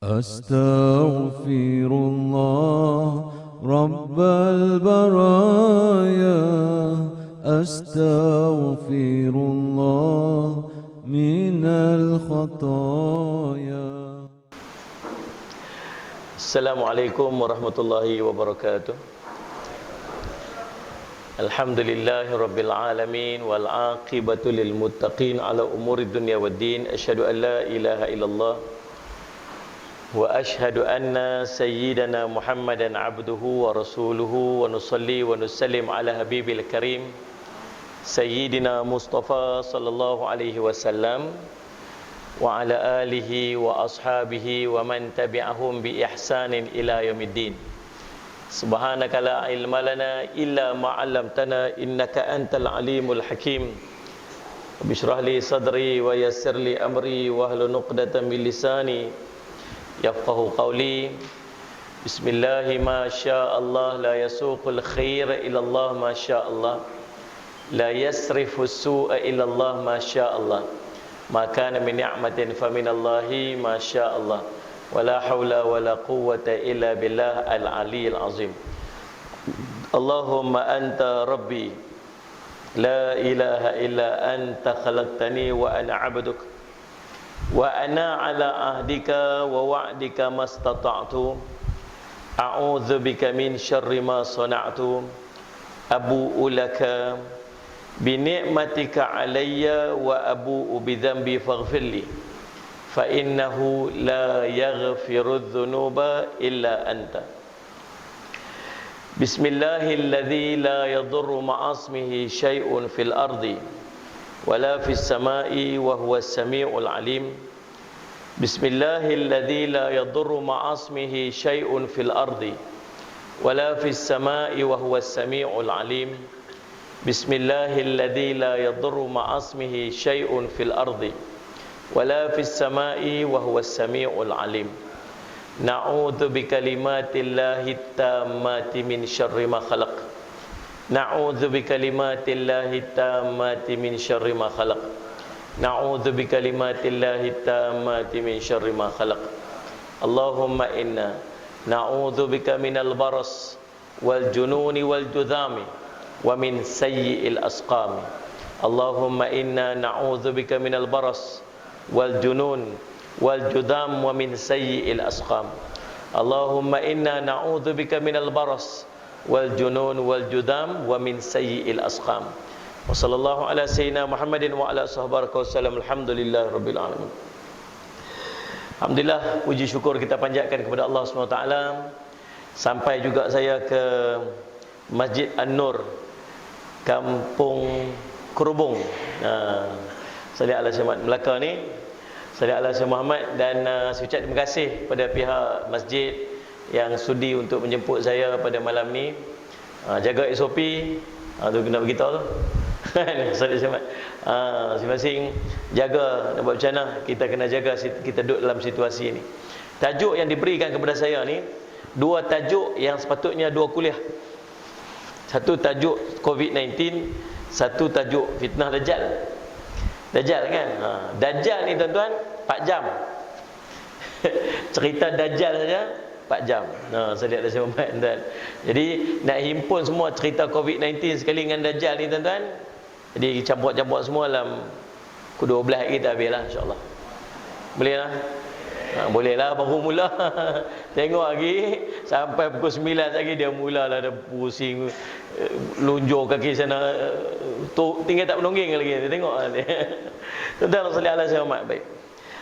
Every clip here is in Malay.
Astaghfirullah Rabbal baraya, Astaghfirullah minal khataya. Assalamualaikum warahmatullahi wabarakatuh. Alhamdulillahi rabbil alamin wal aqibatu lil muttaqin ala umuri dunya waddin. Asyhadu an la ilaha illallah wa ashhadu anna sayyidana Muhammadan abduhu wa rasuluhu, wa nusalli wa nusallim ala habibil karim sayyidina Mustafa sallallahu alaihi wasallam wa ala alihi wa ashabihi wa man tabi'ahum bi ihsanin ila yaumiddin. Subhanaka la ilma lana illa ma 'allamtana innaka antal alimul hakim. Bishrah li sadri wa yassir li amri wa hlul 'uqdatam min lisani yafqahu qawli. Bismillah ma syaa Allah la yasuqul khair illa Allah ma syaa Allah, la yasrifu su'a illa Allah ma syaa Allah, ma kana min ni'matin fa min Allahi ma syaa Allah, wala haula wala quwwata illa billah al-aliyyil azim. Allahumma anta rabbi la ilaha illa anta khalaqtani wa ana 'abduk wa ana ala ahdika wa wa'dika mastata'tu, a'udzu bika min syarri ma sana'tu, abu'u laka bi ni'matika alayya wa abu'u bi dhanbi faghfirli fa innahu la yaghfiru dhunuba illa anta. Bismillahilladzi la yadurru ma'asmihi syai'un fil ardi wala fis samai wa huwas samiul alim. Bismillahilladzi la yadurru ma'asmihi syai'un fil ardi wala fis samai wa huwas samiul alim. Bismillahilladzi la yadurru ma'asmihi syai'un fil ardi wala fis samai wa huwas samiul alim. Na'udzu bikalimatillahi tammati min syarri ma khalaq. Na'udzu bikalimatillahi tammati min syarri ma khalaq. Na'udzu bikalimatillahi tammati min syarri ma khalaq. Allahumma inna na'udzu bika minal baras wal jununi wal judhami wa min sayyi'il asqami. Allahumma inna na'udzu bika minal baras wal junun wal judham wa min sayyi'il asqam. Allahumma inna na'udzu bika minal baras wal junun wal judham wa min sayyi'il asqam. Wa sallallahu ala sayyidina Muhammadin wa ala sahbihi wasallam. Alhamdulillah rabbil alamin. Alhamdulillah, puji syukur kita panjatkan kepada Allah SWT. Sampai juga saya ke Masjid An-Nur, Kampung Kerubung, Salih Al-Syamad Melaka ni. Salih Al-Syamad Muhammad. Dan saya ucap terima kasih pada pihak masjid yang sudi untuk menjemput saya pada malam ni. Jaga SOP, tu kena beritahu tu. Salih Al-Syamad, masing-masing jaga, nak buat macam mana kita kena jaga, kita duduk dalam situasi ni. Tajuk yang diberikan kepada saya ni, dua tajuk yang sepatutnya dua kuliah. Satu tajuk COVID-19, satu tajuk fitnah Dajjal. Dajjal kan, Dajjal ni tuan-tuan 4 jam. Cerita Dajjal saja 4 jam. Saya lihat dari Muhammad. Jadi nak himpun semua cerita COVID-19 sekali dengan Dajjal ni tuan-tuan, jadi campur-campur semua dalam pukul 12 hari kita habis lah, insyaAllah. Boleh lah? Boleh lah, baru mula. Tengok lagi sampai pukul 9 lagi dia mulalah dah pusing, lunjur kaki sana, tinggal tak menongging lagi. Dia tengok dia. Tuan-tuan salih ala Muhammad. Baik,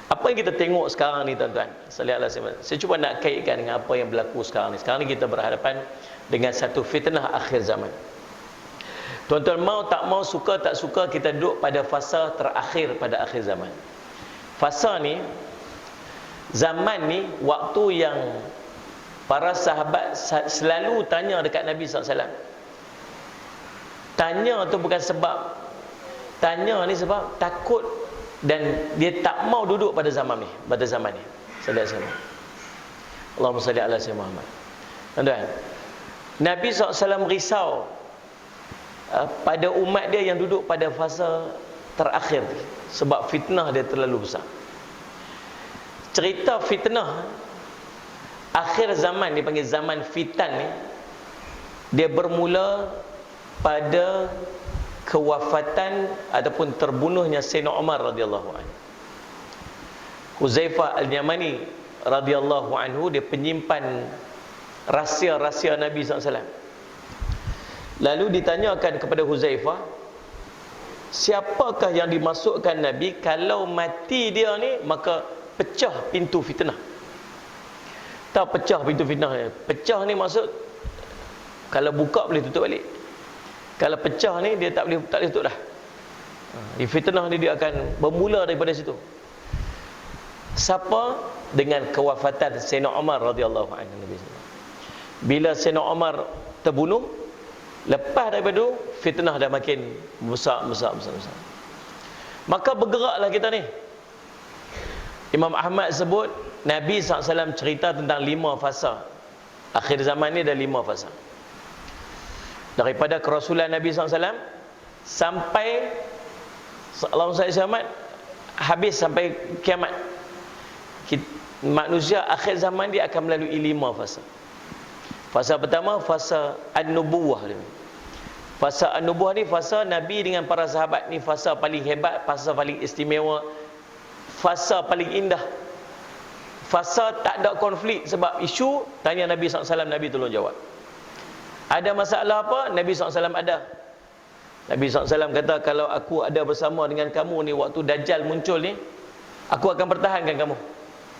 apa yang kita tengok sekarang ni tuan-tuan, salih ala Muhammad, saya cuba nak kaitkan dengan apa yang berlaku sekarang ni. Sekarang ni kita berhadapan dengan satu fitnah akhir zaman. Tuan-tuan mau tak mau, suka tak suka, kita duduk pada fasa terakhir pada akhir zaman. Fasa ni, zaman ni, waktu yang para sahabat selalu tanya dekat Nabi SAW. Tanya tu bukan sebab, tanya ni sebab takut dan dia tak mau duduk pada zaman ni. Pada zaman ni, sallallahu alaihi wasallam. Allahumma salli ala sayyidina Muhammad. Tuan-tuan, Nabi SAW risau pada umat dia yang duduk pada fasa terakhir sebab fitnah dia terlalu besar. Cerita fitnah Akhir zaman dipanggil zaman fitan ni, dia bermula pada kewafatan ataupun terbunuhnya Sayyidina Umar radhiyallahu anhu. Huzaifah al-Yamani radhiyallahu anhu, dia penyimpan rahsia-rahsia Nabi SAW. Lalu ditanyakan kepada Huzaifah, siapakah yang dimasukkan Nabi, kalau mati dia ni maka pecah pintu fitnah. Tahu pecah pintu fitnah ni? Pecah ni maksud kalau buka boleh tutup balik. Kalau pecah ni dia tak boleh tutup dah. Di fitnah ni dia akan bermula daripada situ. Siapa? Dengan kewafatan Sayyidina Umar radhiyallahu anhu. Bila Sayyidina Umar terbunuh, lepas daripada itu fitnah dah makin besar. Maka bergeraklah kita ni. Imam Ahmad sebut Nabi SAW cerita tentang 5 fasa. Akhir zaman ni ada 5 fasa. Daripada kerasulan Nabi SAW sampai Allahumma salli Muhammad, habis sampai kiamat. Manusia akhir zaman dia akan melalui 5 fasa. Fasa pertama, fasa an-nubuwah. Fasa an-nubuwah ni fasa Nabi dengan para sahabat ni, fasa paling hebat, fasa paling istimewa, fasa paling indah. Fasa tak ada konflik, sebab isu tanya Nabi SAW, Nabi tolong jawab. Ada masalah apa? Nabi SAW ada. Nabi SAW kata, kalau aku ada bersama dengan kamu ni waktu Dajjal muncul ni, aku akan pertahankan kamu.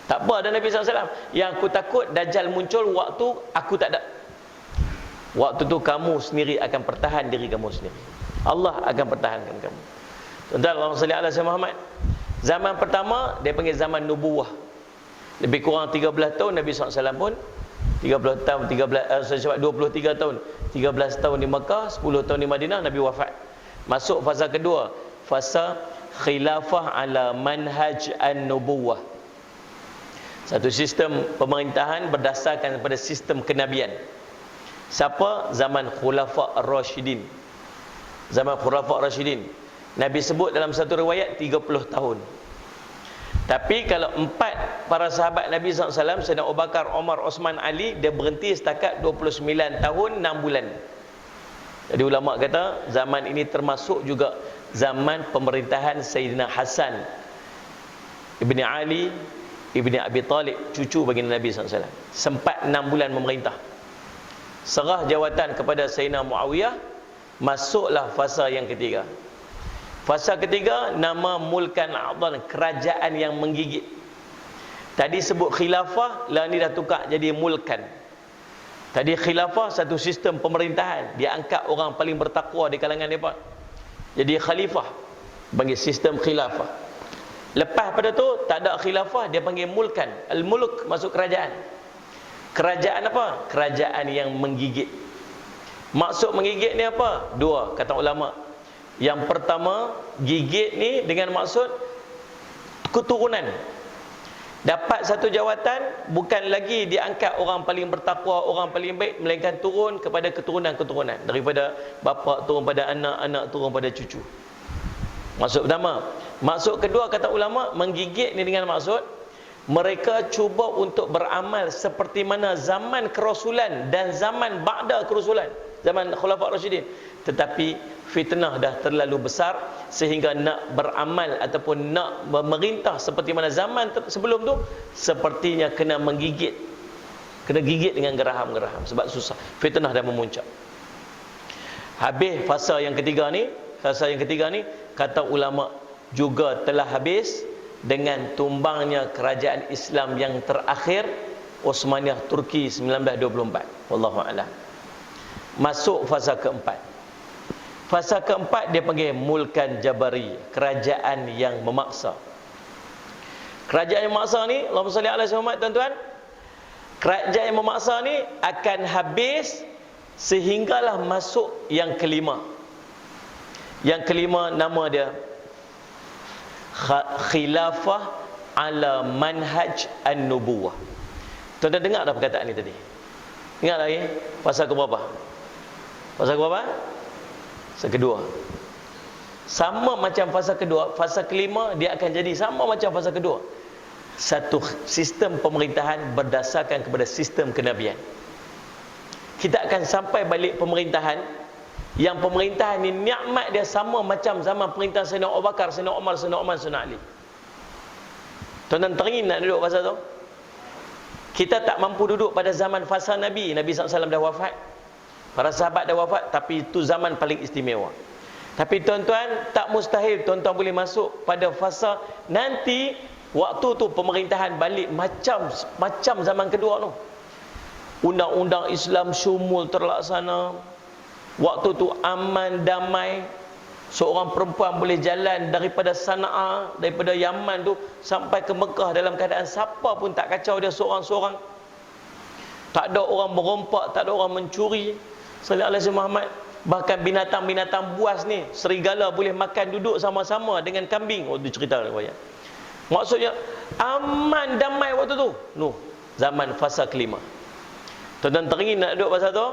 Tak apa, ada Nabi SAW. Yang aku takut Dajjal muncul waktu aku tak ada. Waktu tu kamu sendiri akan pertahan diri kamu sendiri. Allah akan pertahankan kamu. Tuan-tuan, Allahumma salli ala Sayyidina Muhammad. Zaman pertama dia panggil zaman nubuwah. Lebih kurang 13 tahun Nabi SAW pun 30 tahun, 23 tahun, 13 tahun di Mekah, 10 tahun di Madinah, Nabi wafat. Masuk fasa kedua, fasa khilafah ala manhaj an-nubuwah. Satu sistem pemerintahan berdasarkan pada sistem kenabian. Siapa? Zaman Khulafa' Ar-Rashidin. Zaman Khulafa' Ar-Rashidin, Nabi sebut dalam satu riwayat 30 tahun. Tapi kalau 4 para sahabat Nabi SAW, Sayyidina Abu Bakar, Umar, Osman, Ali, dia berhenti setakat 29 tahun 6 bulan. Jadi ulama kata zaman ini termasuk juga zaman pemerintahan Sayyidina Hasan Ibni Ali Ibni Abi Talib, cucu baginda Nabi SAW. Sempat 6 bulan memerintah. Serah jawatan kepada Sayyidina Muawiyah, masuklah fasa yang ketiga. Fasa ketiga nama mulkan a'dhan, kerajaan yang menggigit. Tadi sebut khilafah, lah ni dah tukar jadi mulkan. Tadi khilafah satu sistem pemerintahan, dia angkat orang paling bertakwa di kalangan mereka jadi khalifah, panggil sistem khilafah. Lepas pada tu tak ada khilafah, dia panggil mulkan. Al-muluk masuk kerajaan. Kerajaan apa? Kerajaan yang menggigit. Maksud menggigit ni apa? Dua kata ulama. Yang pertama, gigit ni dengan maksud keturunan. Dapat satu jawatan, bukan lagi diangkat orang paling bertakwa, orang paling baik, melainkan turun kepada keturunan-keturunan. Daripada bapa turun pada anak, anak turun pada cucu. Maksud pertama. Maksud kedua kata ulama, menggigit ni dengan maksud mereka cuba untuk beramal seperti mana zaman kerasulan dan zaman ba'da kerasulan, zaman Khulafa' Rasyidin. Tetapi fitnah dah terlalu besar sehingga nak beramal ataupun nak memerintah seperti mana zaman sebelum tu, sepertinya kena menggigit. Kena gigit dengan geraham-geraham sebab susah. Fitnah dah memuncak. Habis fasa yang ketiga ni, kata ulama juga telah habis dengan tumbangnya kerajaan Islam yang terakhir, Osmaniyah Turki 1924. Wallahu a'lam. Masuk fasa keempat. Fasa keempat dia panggil mulkan jabari, kerajaan yang memaksa. Kerajaan yang memaksa ni, Allahumma salli ala Muhammad, tuan-tuan, kerajaan yang memaksa ni akan habis sehinggalah masuk yang kelima. Yang kelima nama dia khilafah ala manhaj an-nubuwah. Tuan-tuan dengar dah perkataan ni tadi? Ingat lagi? Fasa ke berapa? Fasa ke berapa? Fasa kedua. Sama macam fasa kedua, fasa kelima dia akan jadi sama macam fasa kedua. satu sistem pemerintahan berdasarkan kepada sistem kenabian. Kita akan sampai balik pemerintahan yang pemerintahan ni nikmat dia sama macam zaman pemerintahan Sayyidina Abu Bakar, Sayyidina Umar, Sayyidina Uthman, Sayyidina Ali. Tuan-tuan teringin nak duduk pasal tu? Kita tak mampu duduk pada zaman fasa Nabi. Nabi SAW dah wafat, para sahabat dah wafat, tapi itu zaman paling istimewa. Tapi tuan-tuan, tak mustahil tuan-tuan boleh masuk pada fasa nanti waktu tu pemerintahan balik macam zaman kedua tu. Undang-undang Islam syumul terlaksana. Waktu tu aman, damai. Seorang perempuan boleh jalan daripada Sana'a, daripada Yaman tu sampai ke Mekah dalam keadaan siapa pun tak kacau dia seorang-seorang. Tak ada orang berompak, tak ada orang mencuri. Sallallahu alaihi wasallam Muhammad. Bahkan binatang-binatang buas ni, serigala boleh makan duduk sama-sama dengan kambing. Oh, tu cerita riwayat. Maksudnya aman, damai waktu tu. Nuh, zaman fasa kelima. Tuan-tuan teringin nak duduk pasal tu?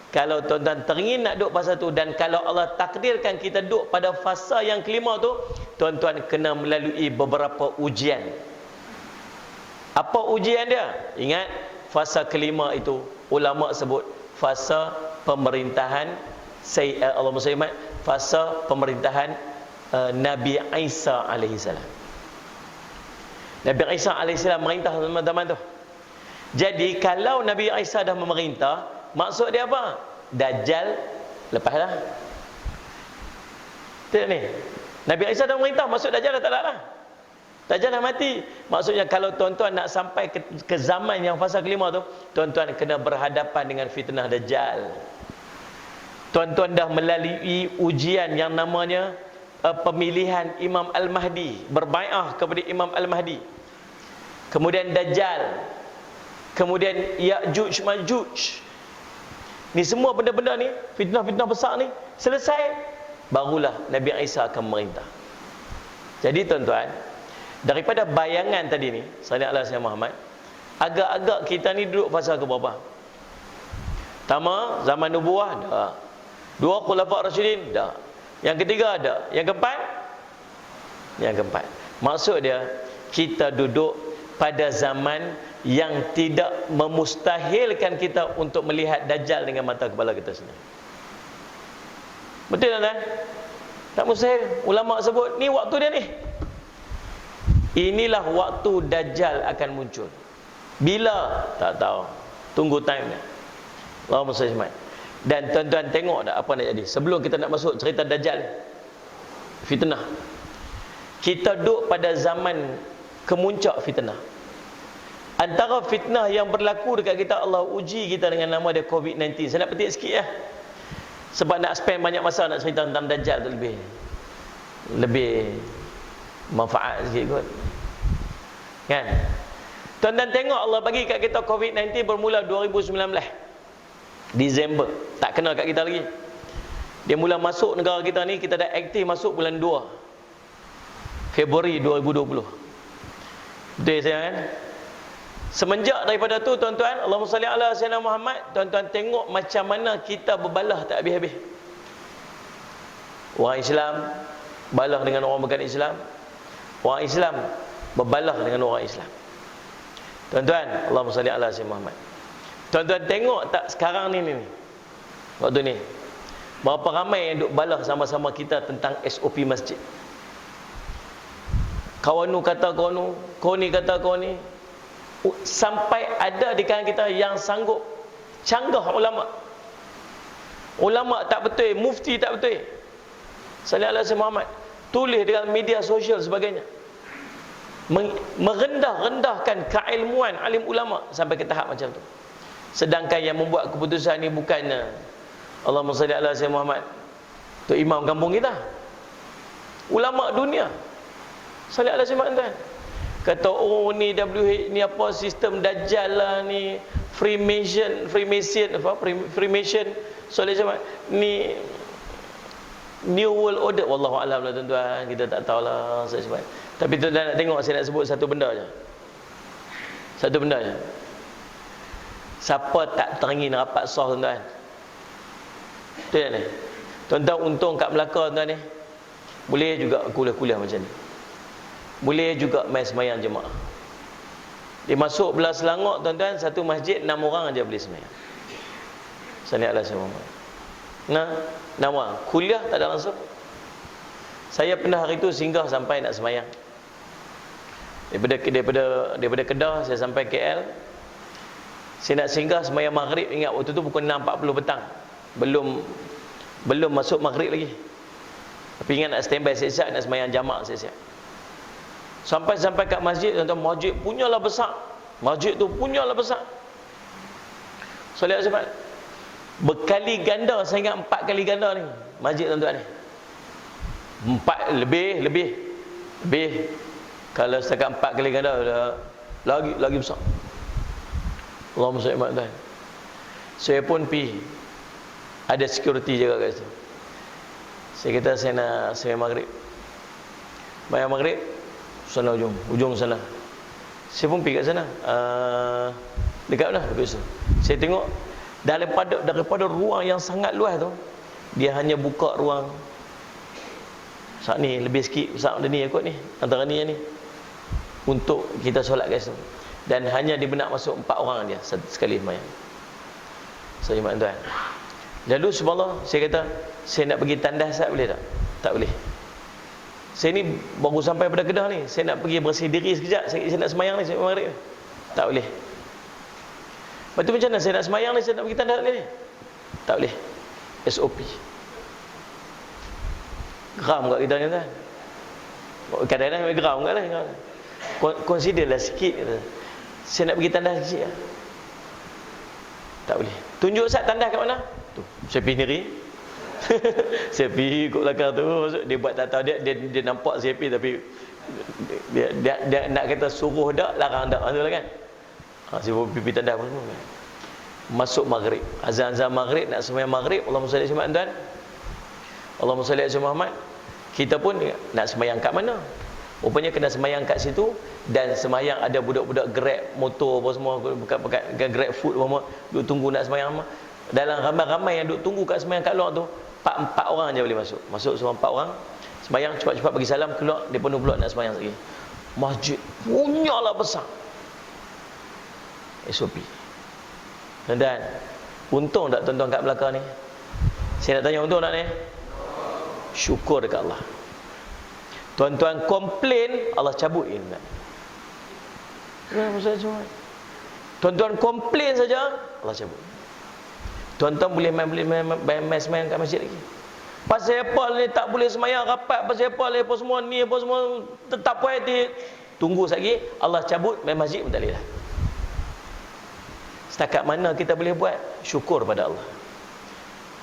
Kalau tuan-tuan teringin nak duduk pasal tu, dan kalau Allah takdirkan kita duduk pada fasa yang kelima tu, tuan-tuan kena melalui beberapa ujian. Apa ujian dia? Ingat, fasa kelima itu ulama sebut fasa pemerintahan Allahumma salli fasa pemerintahan Nabi Isa alaihi salam. Nabi Isa alaihi salam merintah teman-teman tu. Jadi kalau Nabi Isa dah memerintah, maksud dia apa? Dajjal lepaslah. Tengok ni. Nabi Isa dah memerintah, maksud Dajjal dah tak ada lah. Dajjal dah mati. Maksudnya kalau tuan-tuan nak sampai ke zaman yang fasa kelima tu, tuan-tuan kena berhadapan dengan fitnah Dajjal. Tuan-tuan dah melalui ujian yang namanya pemilihan Imam Al-Mahdi, berbai'ah kepada Imam Al-Mahdi. Kemudian Dajjal, kemudian Ya'juj Ma'juj. Ni semua benda-benda ni, fitnah-fitnah besar ni selesai, barulah Nabi Isa akan memerintah. Jadi tuan-tuan, daripada bayangan tadi ni, sallallahu alaihi Muhammad, agak-agak kita ni duduk fasa ke berapa? Pertama, zaman nubuah dah. Dua, khulafa rasyidin dah. Yang ketiga ada. Yang keempat? Yang keempat. Maksud dia, kita duduk pada zaman yang tidak memustahilkan kita untuk melihat Dajjal dengan mata kepala kita sendiri. Betul tak? Tak mustahil. Ulama sebut, ni waktu dia ni. Inilah waktu Dajjal akan muncul. Bila? Tak tahu. Tunggu time dia. Allahumma salli alaihi. Dan tuan-tuan tengok tak apa nak jadi. Sebelum kita nak masuk cerita Dajjal, fitnah, kita duduk pada zaman kemuncak fitnah. Antara fitnah yang berlaku dekat kita, Allah uji kita dengan nama dia COVID-19. Saya nak petik sikit ya, sebab nak spend banyak masa nak cerita tentang Dajjal tu lebih manfaat sikit kot, kan? Tuan-tuan tengok, Allah bagi kat kita COVID-19 bermula 2019 Disember. Tak kena kat kita lagi. Dia mula masuk negara kita ni, kita dah aktif masuk bulan 2 Februari 2020. Betul saya kan? Semenjak daripada tu tuan-tuan, Allahumma salli ala sayyidina Muhammad, tuan-tuan tengok macam mana kita berbalah tak habis-habis. Orang Islam balah dengan orang bukan Islam, orang Islam berbalah dengan orang Islam. Tuan-tuan, Allahumma salli ala sayyidina Muhammad, tuan-tuan tengok tak sekarang ni waktu ni, berapa ramai yang duk balah sama-sama kita tentang SOP masjid. Kawan nu kata kawan nu, kau ni kata kau ni. Sampai ada di kalangan kita yang sanggup canggah ulama. Ulama tak betul, mufti tak betul, sallallahu alaihi Muhammad, tulis dalam media sosial sebagainya, merendah-rendahkan keilmuan alim ulama sampai ke tahap macam tu. Sedangkan yang membuat keputusan ni bukan Allahumma salli ala sayyidina Muhammad, tu imam kampung kita, ulama dunia, sallallahu alaihi wasallam. Kata, oh ni WH ni apa, sistem Dajjal lah ni, Freemason soalnya macam ni New World Order, wallahu alam lah tuan-tuan, kita tak tahulah. Tapi tuan-tuan nak tengok, saya nak sebut satu benda je. Siapa tak teringin rapat sah tuan-tuan? Betul tak ni? Tuan-tuan untung kat Melaka tuan-tuan ni, boleh juga kuliah-kuliah macam ni, boleh juga main semayang jemaah. Dia masuk belah Selangor tuan-tuan, satu masjid 6 orang aja boleh sembahyang. Sallallahu alaihi wasallam. Nah, 6 orang. Kuliah tak ada langsung. Saya pernah hari itu singgah sampai nak sembahyang. Daripada Kedah saya sampai KL. Saya nak singgah sembahyang maghrib, ingat waktu tu pukul 6.40 petang. Belum masuk maghrib lagi. Tapi ingat nak standby siap-siap, nak sembahyang jamak siap-siap. Sampai kat masjid, tuan-tuan, masjid punyalah besar. Masjid tu punyalah besar. Solat cepat. Berkali ganda, saya ingat 4 kali ganda ni masjid tuan-tuan ni. 4 lebih. Kalau setakat 4 kali ganda lagi besar. Allahumma salli ala Muhammad. Saya pun pergi, ada security jaga kat situ. Saya kata saya nak sembahyang maghrib. Sembahyang maghrib sana ujung sana. Saya pun pergi kat sana. Dekat mana? Dekat situ. Saya tengok daripada ruang yang sangat luas tu, dia hanya buka ruang saat ni lebih sikit besar ni kot ni, antara ni yang ni, untuk kita solat kat situ. Dan hanya dibenak masuk 4 orang dia sekali sembahyang. Saya tuan. Lalu subhanallah, saya kata saya nak pergi tandas tak boleh tak? Tak boleh. Saya ni baru sampai pada Kedah ni, saya nak pergi bersih diri sekejap, saya nak sembahyang ni, saya maghrib. Tak boleh. Lepas tu macam mana saya nak sembahyang ni, saya nak pergi tandas ni? Tak boleh. SOP. Geram kat kita ni kan. Kadang-kadang geram kat lah. Consider lah sikit kata. Saya nak pergi tandas sikit lah. Tak boleh. Tunjuk Ustaz tandas kat mana? Tu. Saya pergi sendiri. Saya pergi ikut belakang tu. Dia buat tak tahu, dia nampak saya pergi, tapi dia nak kata suruh dak, larang dak, macam lah kan. Saya pergi tandas pun semua. Masuk maghrib, azan maghrib, nak sembahyang maghrib. Allahumma salli ala Muhammad. Allahumma salli ala Muhammad. Kita pun nak sembahyang kat mana? Rupanya kena sembahyang kat situ. Dan sembahyang ada budak-budak Grab motor apa semua, bukan Grab food apa semua, duk tunggu nak sembahyang. Dalam ramai-ramai yang duk tunggu kat sembahyang kat luar tu, 4 orang je boleh masuk semua 4 orang sembahyang, cepat-cepat bagi salam, keluar, dia penuh pula nak sembahyang lagi. Masjid punyalah besar. SOP. Dan untung tak tuan-tuan kat belakang ni? Saya nak tanya, untung tak ni? Syukur dekat Allah. Tuan-tuan komplain, Allah cabut ini. Tuan-tuan komplain saja, Allah cabut. Tuan-tuan boleh main semayang kat masjid lagi. Pasal apa ni tak boleh semayang rapat, pasal apa ni apa semua ni apa semua tetap puas hati. Tunggu lagi, Allah cabut, main masjid pun tak boleh dah. Setakat mana kita boleh buat? Syukur pada Allah.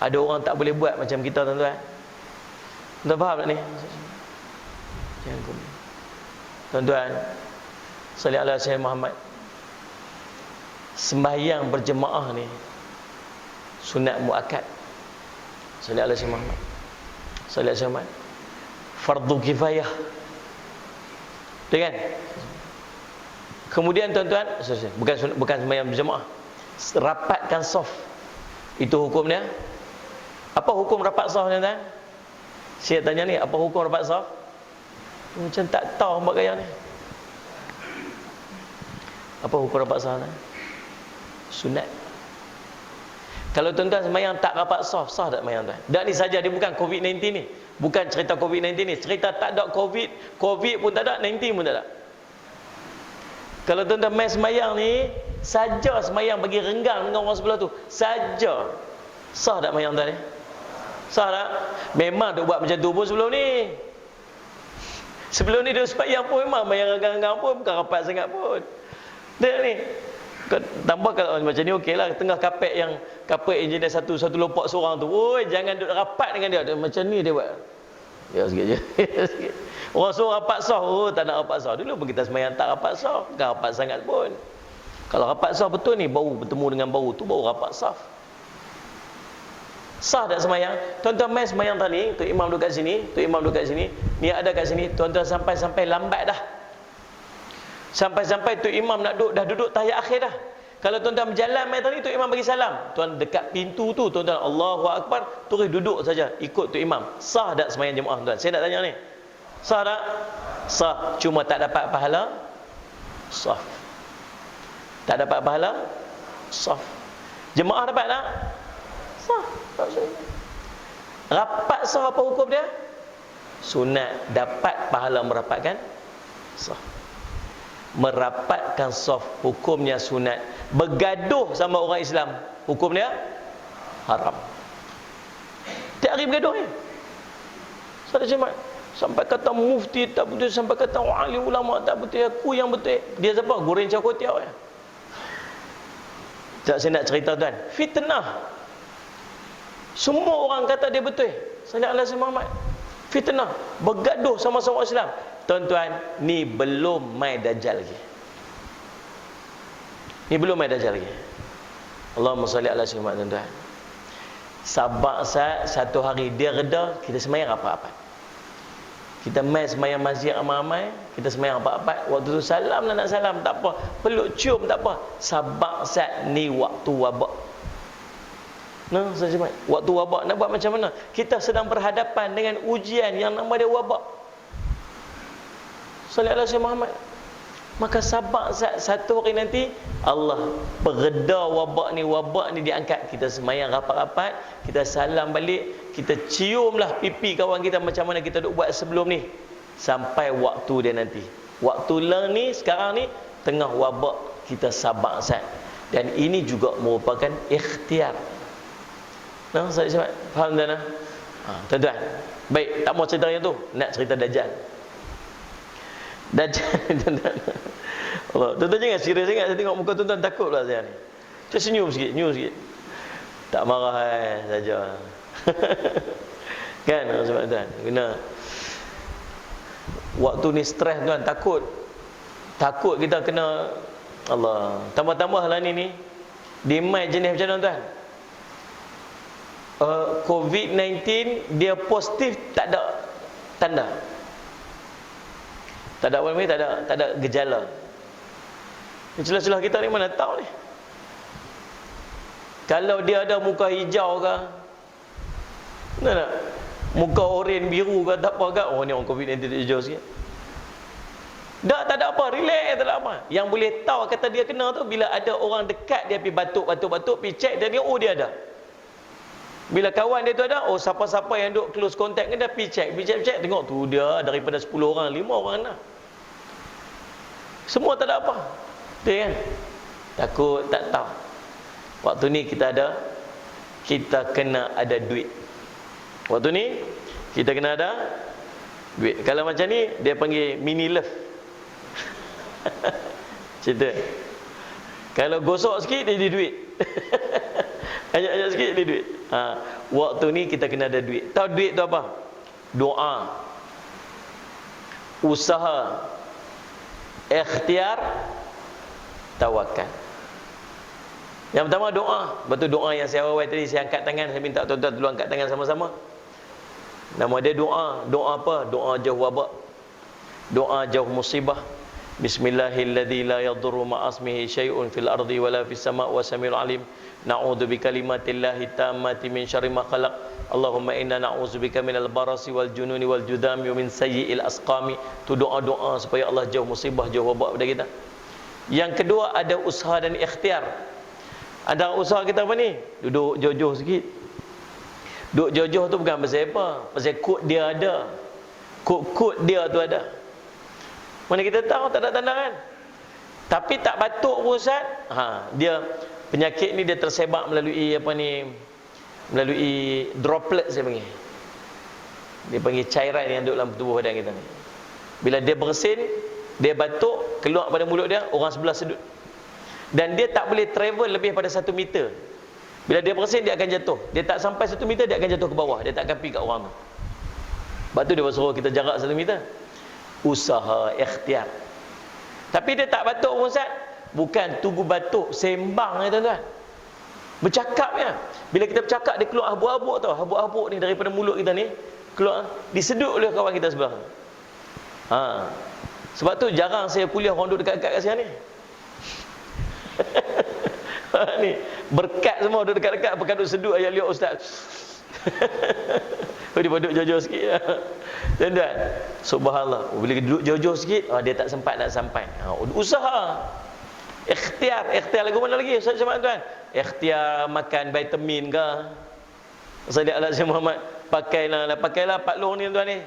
Ada orang tak boleh buat macam kita tuan-tuan. Tuan faham tak ni? Tuan-tuan, salli ala Sayyidina Muhammad. Sembahyang berjemaah ni sunat muakkad. Salli ala Sayyidina Muhammad. Salli ala Sayyidina Muhammad. Fardu kifayah. Betul kan? Kemudian tuan-tuan, bukan sembahyang berjemaah. Rapatkan saf. Itu hukumnya. Apa hukum rapat saf tuan-tuan? Saya tanya ni, apa hukum rapat saf? Macam tak tahu buat gaya ni. Apa hukum rapat saf ni? Sunat. Kalau tuan-tuan sembahyang tak rapat saf, sah tak sembahyang tuan? Dan ni saja, dia bukan COVID-19 ni. Bukan cerita COVID-19 ni. Cerita tak ada COVID pun tak ada, 19 pun tak ada. Kalau tuan-tuan main sembahyang ni, saja sembahyang bagi renggang dengan orang sebelah tu, saja. Sah tak sembahyang tuan ni? Sah tak? Memang dia buat macam tu pun sebelum ni. Sebelum ni dia sembahyang pun memang sembahyang renggang-renggang pun, bukan rapat sangat pun. Dia ni tambah kalau macam ni okeylah, tengah kapet engineer satu lompat seorang tu, oi jangan duduk rapat dengan dia. Macam ni dia buat. Ya sikit je. Sikit. Orang suruh rapat sah, tak nak rapat sah. Dulu pun kita sembahyang tak rapat sah, bukan rapat sangat pun. Kalau rapat sah betul ni, baru bertemu dengan baru tu, baru rapat sah. Sah tak sembahyang? Tuan-tuan main sembahyang tadi, tu imam duduk kat sini, tu imam duduk kat sini, ni ada kat sini, tuan-tuan sampai lambat dah. Sampai tu imam nak duduk, dah duduk tahiyat akhir dah. Kalau tuan-tuan berjalan main tadi, tu imam bagi salam, tuan dekat pintu tu, tuan-tuan Allahu Akbar, terus duduk saja ikut tu imam. Sah tak sembahyang jemaah tuan? Saya nak tanya ni. Sah tak? Sah, cuma tak dapat pahala sah. Tak dapat pahala saf. Jemaah dapat tak? Saf. Rapat saf apa hukum dia? Sunat. Dapat pahala merapatkan saf. Merapatkan saf hukumnya sunat. Bergaduh sama orang Islam hukum dia haram. Tiap hari bergaduh ni. Salat Jumaat sampai kata mufti tak betul, sampai kata alim ulama tak betul, aku yang betul. Dia siapa? Goreng cakotiau ya. Tak, saya nak cerita tuan, fitnah. Semua orang kata dia betul. Salat Allah Muhammad. Fitnah, bergaduh sama-sama Islam. Tuan-tuan, ni belum mai dajjal lagi. Ni belum mai dajjal lagi. Allahumma salli ala sayyidina Muhammad, tuan-tuan. Sabak satu hari dia reda, kita semayang rapat-rapat. Kita mai semayang masjid ramai-ramai, kita semayang rapat-rapat. Waktu tu salam lah nak salam, tak apa. Peluk cium tak apa. Sabak saat ni waktu wabak. Nah, saya cakap, waktu wabak nak buat macam mana? Kita sedang berhadapan dengan ujian yang nama dia wabak. Sallallahu alaihi Muhammad. Maka sabak satu hari nanti Allah bereda wabak ni diangkat. Kita semayang rapat-rapat, kita salam balik, kita ciumlah pipi kawan kita macam mana kita duk buat sebelum ni sampai waktu dia nanti. Waktu lah ni sekarang ni tengah wabak, kita sabak sat. Dan ini juga merupakan ikhtiar. Nah, saya sebab faham tak? Tuan-tuan. Baik, tak mau cerita yang tu, nak cerita Dajjal. Dajjal, tuan-tuan. Allah, tuan-tuan jangan serius sangat, saya tengok muka tuan-tuan takut pula saya ni. Saya senyum sikit, Tak marah saja. Kan, sebab tuan, kena waktu ni stres tuan, takut kita kena Allah. Tambah-tambah lah ni dimai jenis macam mana tuan? COVID-19 dia positif tak ada tanda. Tak ada apa ni, tak ada gejala. Celah-celah kita ni mana tahu ni. Kalau dia ada muka hijau ke, mana tak? Muka oranye biru ke, tak apa ke, oh ni orang COVID-19 hijau sikit. Tak ada apa, relax, tak ada apa. Yang boleh tahu kata dia kena tu bila ada orang dekat dia pergi batuk, pergi check dia ni, oh dia ada. Bila kawan dia tu ada, oh siapa-siapa yang duk close contact dengan dia pergi check, tengok tu dia daripada 10 orang 5 orang kena. Semua tak ada apa. Betul kan? Takut tak tahu. Waktu ni kita kena ada duit. Waktu ni kita kena ada duit. Kalau macam ni dia panggil mini love. Cerita. Kalau gosok sikit dia jadi duit. Ajak-ajak sikit dia duit. Waktu ni kita kena ada duit. Tahu duit tu apa? Doa, usaha, ikhtiar, tawakal. Yang pertama doa. Betul doa yang saya awal tadi, saya angkat tangan, saya minta tuan-tuan tolong angkat tangan sama-sama. Nama dia doa. Doa apa? Doa jauh wabak, doa jauh musibah. Bismillahilladzi la yadurru ma'asmihi syai'un fil ardi wala fis sama' wa samiul alim. Na'udzu bikalimatillahi tammati min syarri ma khalaq. Allahumma inna na'udzubika minal barasi wal jununi wal judami wa min sayyi'il asqami. Tu doa-doa supaya Allah jauh musibah, jauh wabak pada kita. Yang kedua ada usaha dan ikhtiar. Ada usaha kita apa ni? Duduk jauh-jauh sikit. Duduk jauh-jauh tu bukan pasal apa? Pasal kod dia ada. Kod dia tu ada. Mana kita tahu tak ada tanda kan? Tapi tak batuk pun Ustaz. Dia penyakit ni dia tersebar melalui apa ni? Melalui droplet saya panggil. Dia panggil cairan yang duduk dalam tubuh badan kita ni. Bila dia bersin, dia batuk, keluar pada mulut dia, orang sebelah sedut. Dan dia tak boleh travel lebih pada 1 meter. Bila dia bersin, dia akan jatuh. Dia tak sampai 1 meter, dia akan jatuh ke bawah. Dia tak akan pergi kat orang tu. Sebab tu dia suruh kita jarak 1 meter. Usaha, ikhtiar. Tapi dia tak batuk pun Ustaz. Bukan tunggu batuk, sembang ya tuan-tuan. Bercakap ya. Bila kita bercakap, dia keluar habuk-habuk tau. Habuk-habuk ni daripada mulut kita ni keluar, disedut oleh kawan kita sebelah. Sebab tu jarang saya kuliah orang duduk dekat-dekat kat sini ni. Ni berkat semua duduk dekat-dekat, bukan duduk sedut ayat lihat ustaz. Dia duduk jauh-jauh sikit ya. Tuan-tuan, subhanallah, bila duduk jauh-jauh sikit, dia tak sempat nak sampai. Usaha, Ikhtiar lagu mana lagi Ustaz Syamad tuan? Ikhtiar makan vitamin ke? Salli ala Sayyidina Muhammad. Pakailah paklong ni tuan ni.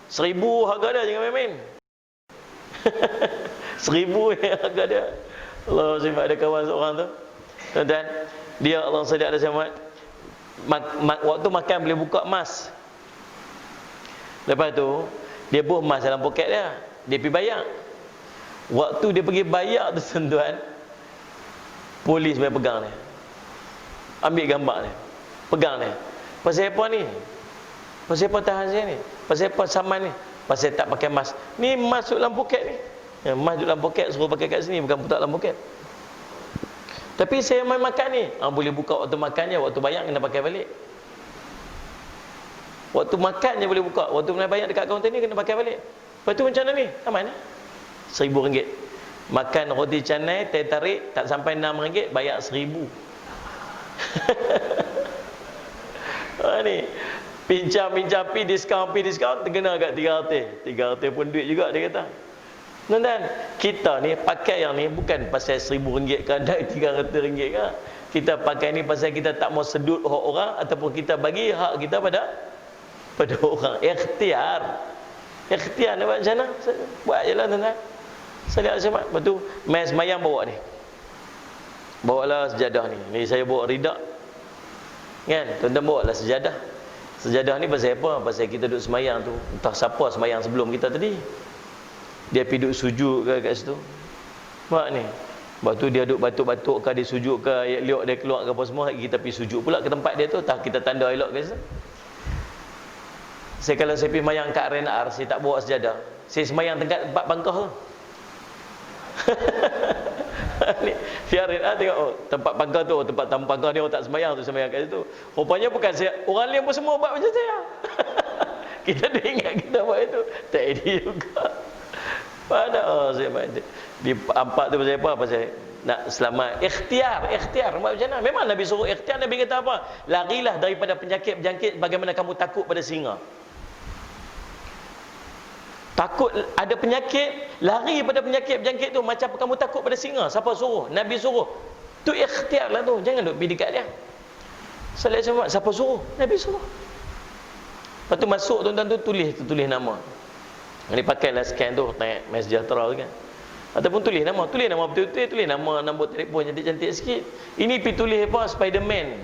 1,000 harga dia, jangan main-main. 1,000 harga dia. Allah sifat ada kawan seorang tu. Tuan-tuan, dia Allah salli ala Sayyidina Muhammad. Waktu makan boleh buka emas. Lepas tu dia buh emas dalam poket dia. Dia pergi bayar. Waktu dia pergi bayar tu tuan, polis main pegang dia. Ambil gambar dia. Pegang dia. Pasal apa ni? Pasal apa tahan saya ni? Pasal apa saman ni? Pasal tak pakai emas. Ni emas duduk dalam poket ni. Ya, emas duduk dalam poket, suruh pakai kat sini, bukan letak dalam poket. Tapi saya main makan ni. Boleh buka waktu makan je, waktu bayar kena pakai balik. Waktu makan je boleh buka, waktu nak bayar dekat kaunter ni kena pakai balik. Lepas tu macam mana ni? Aman eh? RM1,000. Makan roti canai, teh tarik, tak sampai RM6, bayar RM1,000. Ni pinjam pi diskaun, terkena kat 300. 300 pun duit juga dia kata. Tuan-tuan, kita ni pakai yang ni bukan pasal RM1,000 ke ada RM300 ke. Kita pakai ni pasal kita tak mau sedut hak orang ataupun kita bagi hak kita pada orang. Ikhtiar nak buat macam mana? Buat je lah tuan-tuan. Saya lihat Syamad. Lepas tu main semayang bawa ni. Bawalah sejadah ni. Ni saya bawa ridak. Kan? Tuan-tuan bawa lah sejadah. Sejadah ni pasal apa? Pasal kita duduk semayang tu. Entah siapa semayang sebelum kita tadi. Dia pergi duduk sujud ke kat situ. Nampak ni? Lepas tu dia duduk batuk-batuk ke, dia sujud ke, ayat liuk dia keluar ke apa semua. Kita pergi sujud pula ke tempat dia tu. Tak kita tanda elok ke situ. Kalau saya pergi semayang kat RNR, saya tak bawa sejadah. Saya semayang dekat tempat bangkah tu. Ni via RNR tengok, tempat bangkah tu, tempat bangkah ni orang tak semayang tu, semayang kat situ. Rupanya bukan saya, orang lain pun semua buat macam saya. Kita dah ingat kita buat itu. Tak ada juga. Pada saya di empat tu pasal apa? Pasal nak selamat. Ikhtiar buat macam mana? Memang Nabi suruh ikhtiar. Nabi kata apa? Larilah daripada penyakit berjangkit bagaimana kamu takut pada singa. Takut ada penyakit, lari pada penyakit berjangkit tu macam kamu takut pada singa. Siapa suruh? Nabi suruh. Tu ikhtiar lah tu. Jangan duk pergi dekat dia. Siapa suruh? Nabi suruh. Lepas tu masuk tuan-tuan tu tulis nama. Ni pakailah scan tu tengok MySejahtera tu kan. Ataupun tulis nama betul-betul, tulis nama, nombor telefon cantik-cantik sikit. Ini pergi tulis apa? Spiderman.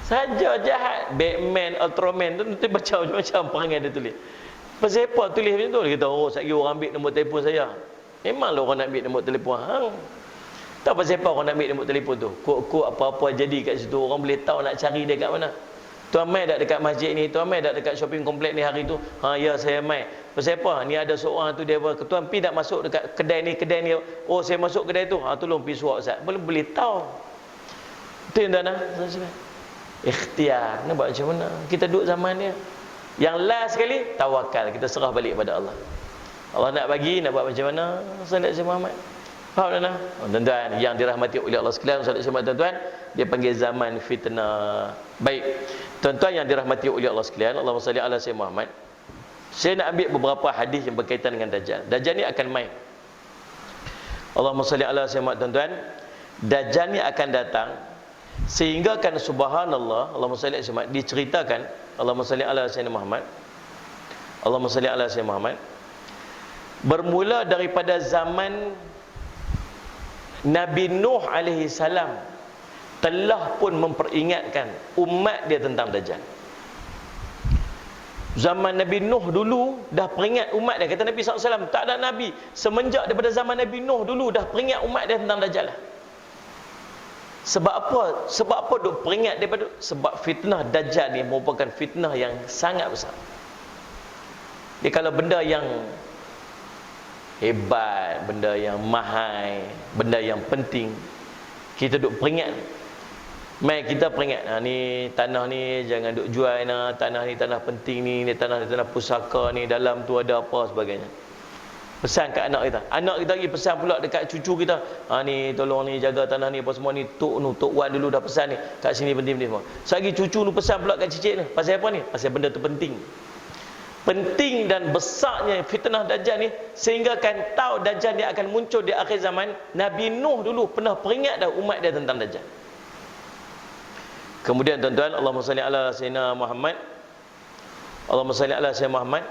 Saja jahat. Batman, Ultraman tu baca macam-macam perangai dia tulis. Pasal apa tulis macam tu? Dia kata, sekali orang ambil nombor telefon saya. Memanglah orang nak ambil nombor telefon. Tak pasal apa orang nak ambil nombor telefon tu. Kok apa-apa jadi kat situ, orang boleh tahu nak cari dia kat mana. Tuan mai tak dekat masjid ni, tuan mai tak dekat shopping komplek ni hari tu. Ya saya mai. Pasal apa? Ni ada seorang tu dia tuan pi nak masuk dekat kedai ni. Saya masuk kedai tu. Tolong pi suap Ustaz. Boleh tahu. Tu yang tuan ikhtiar. Nak buat macam mana? Kita duduk zaman dia. Yang last sekali tawakal. Kita serah balik pada Allah. Allah nak bagi, nak buat macam mana? Salat Syekh Muhammad. Faham tak? Tuan-tuan yang dirahmati oleh Allah sekalian, salat Syekh Muhammad tuan-tuan, dia panggil zaman fitnah. Baik. Tuan-tuan yang dirahmati oleh Allah sekalian, Allahumma salli ala Syekh Muhammad. Saya nak ambil beberapa hadis yang berkaitan dengan Dajjal. Dajjal ni akan main. Allahumma salli ala Syekh Muhammad tuan-tuan. Dajjal ni akan datang sehingga kan subhanallah, Allahumma salli ala Syekh Muhammad, diceritakan, Allahumma salli ala Sayyidina Muhammad. Allahumma salli ala Sayyidina Muhammad. Bermula daripada zaman Nabi Nuh alaihi salam telah pun memperingatkan umat dia tentang Dajjal. Zaman Nabi Nuh dulu dah peringat umat dia. Kata Nabi SAW, tak ada Nabi semenjak daripada zaman Nabi Nuh dulu dah peringat umat dia tentang Dajjal. Sebab apa? Sebab apa duk peringat daripada? Sebab fitnah Dajjal ni merupakan fitnah yang sangat besar. Dia kalau benda yang hebat, benda yang mahal, benda yang penting, kita duk peringat. Mai kita peringat, ni tanah ni jangan duk jual nah, tanah ni tanah penting ni tanah pusaka ni, dalam tu ada apa sebagainya. Pesan kat anak kita. Anak kita lagi pesan pula dekat cucu kita. Ni tolong ni jaga tanah ni apa semua ni. Tok Wan dulu dah pesan ni. Kat sini penting-penting semua. Selagi cucu nu pesan pula kat cicit ni. Pasal apa ni? Pasal benda tu penting. penting dan besarnya fitnah Dajjal ni, sehingga kan tahu Dajjal dia akan muncul di akhir zaman. Nabi Nuh dulu pernah peringat dah umat dia tentang Dajjal. Kemudian tuan-tuan, Allahumma salli ala sayyidina Muhammad, Allahumma salli ala sayyidina Muhammad,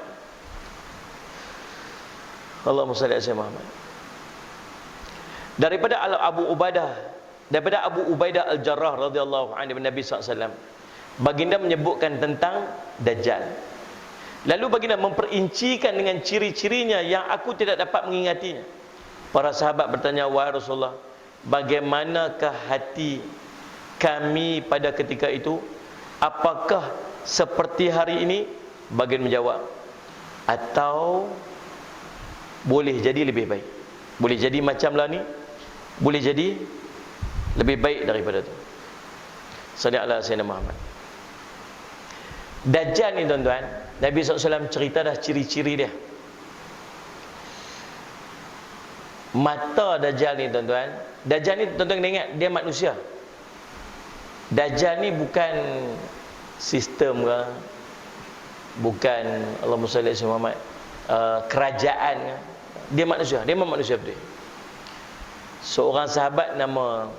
Allahumma salli ala sayyidina Muhammad. Daripada Abu Ubaidah Al-Jarrah radhiyallahu anhu, Nabi SAW, baginda menyebutkan tentang Dajjal. Lalu baginda memperincikan dengan ciri-cirinya yang aku tidak dapat mengingatinya. Para sahabat bertanya, wahai Rasulullah, bagaimanakah hati kami pada ketika itu? Apakah seperti hari ini? Baginda menjawab, atau boleh jadi lebih baik. Boleh jadi macamlah ni, boleh jadi lebih baik daripada tu. Sallallahu alaihi wasallam Muhammad. Dajjal ni tuan-tuan, Nabi SAW cerita dah ciri-ciri dia. Mata Dajjal ni tuan-tuan, Dajjal ni tuan-tuan kena ingat, dia manusia. Dajjal ni bukan sistem ke, bukan Allahumma salli ala Muhammad, kerajaan ke. Dia manusia, dia memang manusia betul. Seorang sahabat nama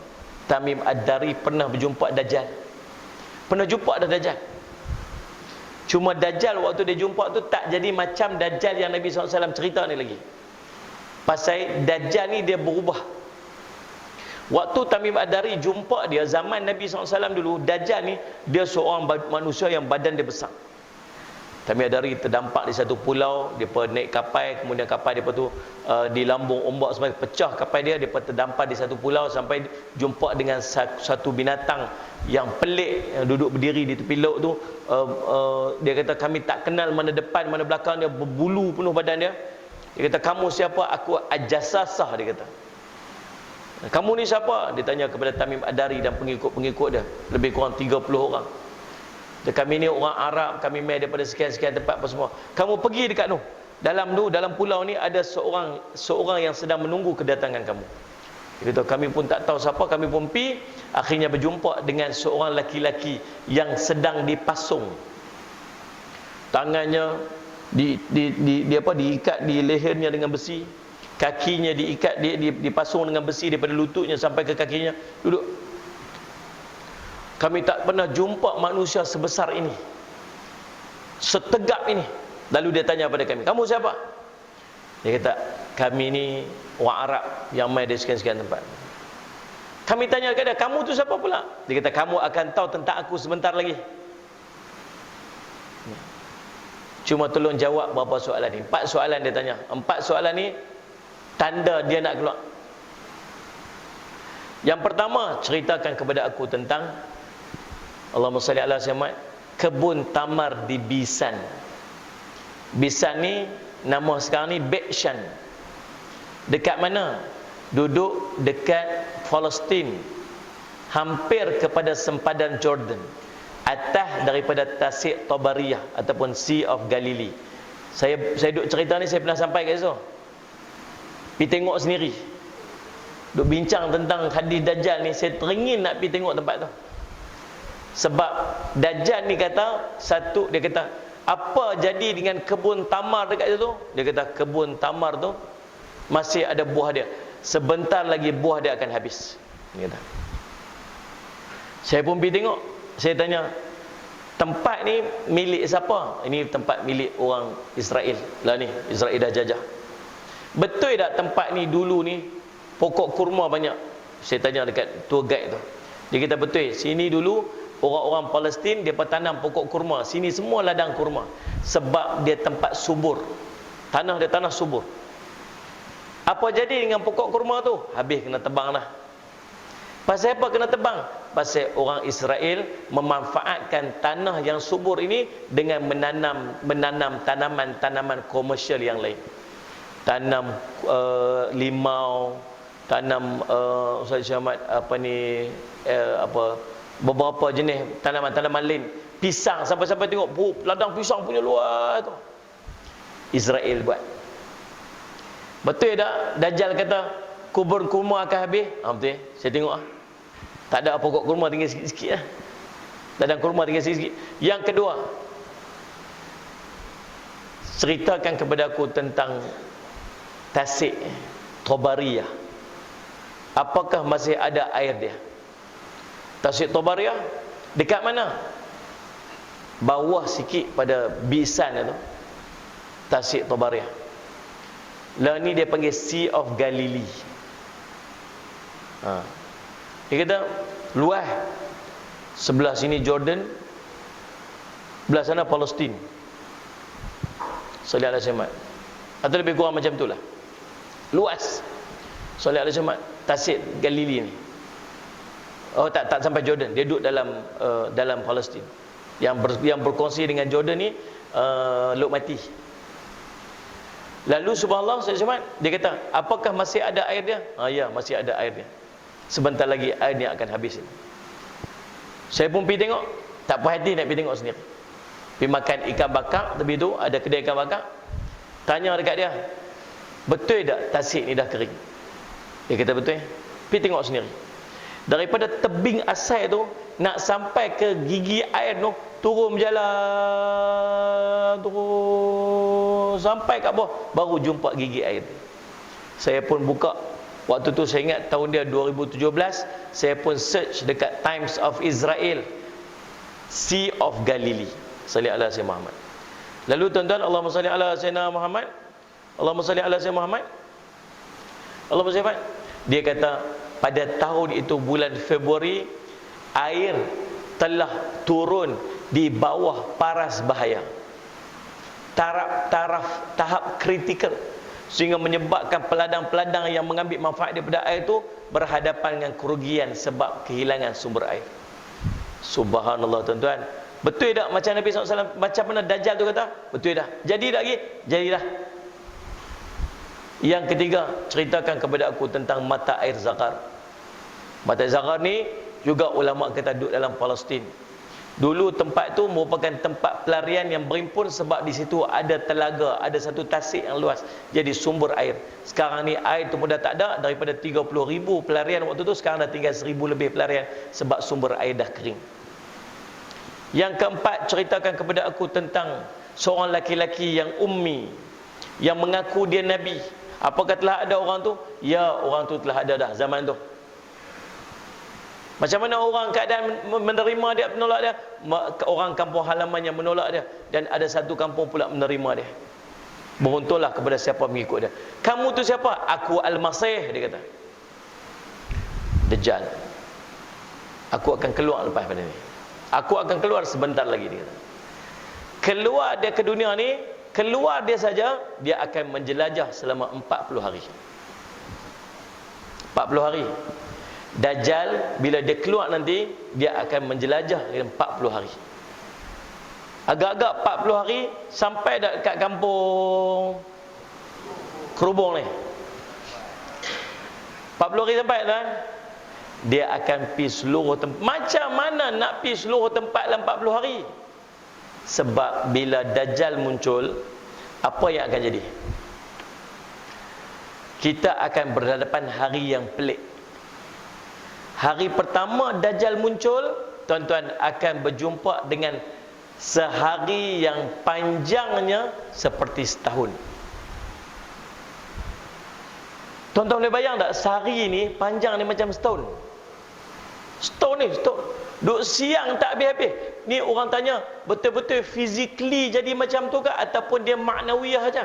Tamim Ad-Dari pernah berjumpa Dajjal. Pernah jumpa dah Dajjal. Cuma Dajjal waktu dia jumpa tu tak jadi macam Dajjal yang Nabi SAW cerita ni lagi. Pasal Dajjal ni dia berubah. Waktu Tamim Ad-Dari jumpa dia zaman Nabi SAW dulu, Dajjal ni dia seorang manusia yang badan dia besar. Tamim Ad-Dari terdampak di satu pulau, dia naik kapal, kemudian kapal dia tu di lambung ombak sampai pecah kapal dia terdampar di satu pulau sampai jumpa dengan satu binatang yang pelik yang duduk berdiri di tepi laut tu. Dia kata kami tak kenal mana depan mana belakang dia, berbulu penuh badan dia. Dia kata kamu siapa? Aku Ajasasah, dia kata. Kamu ni siapa? Dia tanya kepada Tamim Ad-Dari dan pengikut-pengikut dia, lebih kurang 30 orang. Kami ni orang Arab, kami mai daripada sekian-sekian tempat apa semua. Kamu pergi dekat tu. Dalam pulau ni ada seorang yang sedang menunggu kedatangan kamu. Dia kata kami pun tak tahu siapa, kami pun pergi, akhirnya berjumpa dengan seorang laki-laki yang sedang dipasung. Tangannya diikat di lehernya dengan besi, kakinya diikat dipasung dengan besi daripada lututnya sampai ke kakinya. Duduk. Kami tak pernah jumpa manusia sebesar ini, setegap ini. Lalu dia tanya pada kami, kamu siapa? Dia kata, kami ni orang Arab yang mai dari sekian-sekian tempat. Kami tanya kepada dia, kamu tu siapa pula? Dia kata, kamu akan tahu tentang aku sebentar lagi. Cuma tolong jawab berapa soalan ni. 4 soalan dia tanya. 4 soalan ni tanda dia nak keluar. Yang pertama, ceritakan kepada aku tentang Allahumma salli ala Muhammad, kebun tamar di Bisan. Bisan ni nama sekarang ni Bekshan. Dekat mana? Duduk dekat Palestin, hampir kepada sempadan Jordan, atas daripada Tasik Tabariyah ataupun Sea of Galilee. Saya duduk cerita ni saya pernah sampai kat situ. Pergi tengok sendiri. Duk bincang tentang hadis Dajjal ni, saya teringin nak pergi tengok tempat tu. Sebab Dajjal ni kata, dia kata, apa jadi dengan kebun tamar dekat situ? Dia kata, kebun tamar tu masih ada buah dia. Sebentar lagi buah dia akan habis. Dia kata. Saya pun pergi tengok. Saya tanya, tempat ni milik siapa? Ini tempat milik orang Israel. Lah ni, Israel dah jajah. Betul tak tempat ni dulu ni pokok kurma banyak? Saya tanya dekat tour guide tu. Dia kata betul. Sini dulu orang-orang Palestin dia tanam pokok kurma. Sini semua ladang kurma. Sebab dia tempat subur. Tanah dia tanah subur. Apa jadi dengan pokok kurma tu? Habis kena tebang dah. Pasal apa kena tebang? Pasal orang Israel memanfaatkan tanah yang subur ini dengan menanam tanaman-tanaman komersial yang lain. Tanam limau, tanam Ustaz Syahmat beberapa jenis tanaman-tanaman lain. Pisang, sampai-sampai tengok ladang pisang punya luar tu. Israel buat. Betul tak? Dajjal kata kubur kurma akan habis. Betul. Saya tengok tak ada pokok kurma, tinggal sikit-sikit lah. Ladang kurma tinggal sikit-sikit. Yang kedua, ceritakan kepada aku tentang Tasik Tobariyah. Apakah masih ada air dia? Tasik Tobariyah dekat mana? Bawah sikit pada Bisan itu, Tasik Tobariyah. Lah ni dia panggil Sea of Galilee. Dia kata luas, sebelah sini Jordan, sebelah sana Palestin. Salih alaihi wasallam. Atau lebih kurang macam itulah. Luas. Salih alaihi wasallam. Tasik Galilee ni. Oh tak sampai Jordan. Dia duduk dalam Palestin. Yang berkongsi dengan Jordan ni Laut Mati. Lalu subhanallah dia kata, apakah masih ada air dia? Ya, masih ada air dia. Sebentar lagi air dia akan habis. Saya pun pergi tengok, tak puas hati nak pergi tengok sendiri. Pergi makan ikan bakar, tepi tu ada kedai ikan bakar. Tanya dekat dia, betul tak Tasik ni dah kering? Dia kata betul. Pergi tengok sendiri. Daripada tebing asal tu nak sampai ke gigi air tu, turun berjalan, turun sampai kat bawah, baru jumpa gigi air. Saya pun buka, waktu tu saya ingat tahun dia 2017, saya pun search dekat Times of Israel, Sea of Galilee. Salli ala Sayyidina Muhammad. Lalu tuan-tuan, Allahumma salli ala Sayyidina Muhammad. Allahumma salli ala Sayyidina Muhammad. Allahumma salli. Dia kata pada tahun itu bulan Februari, air telah turun di bawah paras bahaya, tahap kritikal, sehingga menyebabkan peladang-peladang yang mengambil manfaat daripada air itu berhadapan dengan kerugian sebab kehilangan sumber air. Subhanallah tuan-tuan. Betul tak macam Nabi SAW, macam mana Dajjal tu kata? Betul dah. Jadi tak lagi? Jadilah. Yang ketiga, ceritakan kepada aku tentang mata air Zakar. Mata air Zakar ni juga ulama kata duduk dalam Palestin. Dulu tempat tu merupakan tempat pelarian yang berimpun sebab di situ ada telaga, ada satu tasik yang luas. Jadi sumber air. Sekarang ni air tu pun dah tak ada. Daripada 30,000 pelarian waktu tu, sekarang dah tinggal 1,000 lebih pelarian sebab sumber air dah kering. Yang keempat, ceritakan kepada aku tentang seorang laki-laki yang ummi, yang mengaku dia Nabi. Apakah telah ada orang tu? Ya, orang tu telah ada dah zaman tu. Macam mana orang keadaan menerima dia, menolak dia? Orang kampung halamannya menolak dia, dan ada satu kampung pula menerima dia. Beruntunglah kepada siapa mengikut dia. Kamu tu siapa? Aku Al-Masih, dia kata. Dajjal. Aku akan keluar lepas pada ni. Aku akan keluar sebentar lagi, dia kata. Keluar dia ke dunia ni, keluar dia saja, dia akan menjelajah selama 40 hari. 40 hari. Dajjal bila dia keluar nanti, dia akan menjelajah dalam 40 hari. Agak-agak 40 hari sampai dekat kampung Kerubung ni. 40 hari sampai kan? Dia akan pergi seluruh tempat. Macam mana nak pergi seluruh tempat dalam 40 hari? Sebab bila Dajjal muncul, apa yang akan jadi? Kita akan berhadapan hari yang pelik. Hari pertama Dajjal muncul, tuan-tuan akan berjumpa dengan sehari yang panjangnya seperti setahun. Tuan-tuan boleh bayang tak? Sehari ni panjang ni macam setahun. Setahun ni, setahun. Duk siang tak habis-habis. Ni orang tanya, betul-betul physically jadi macam tu ke? Ataupun dia maknawiyah saja?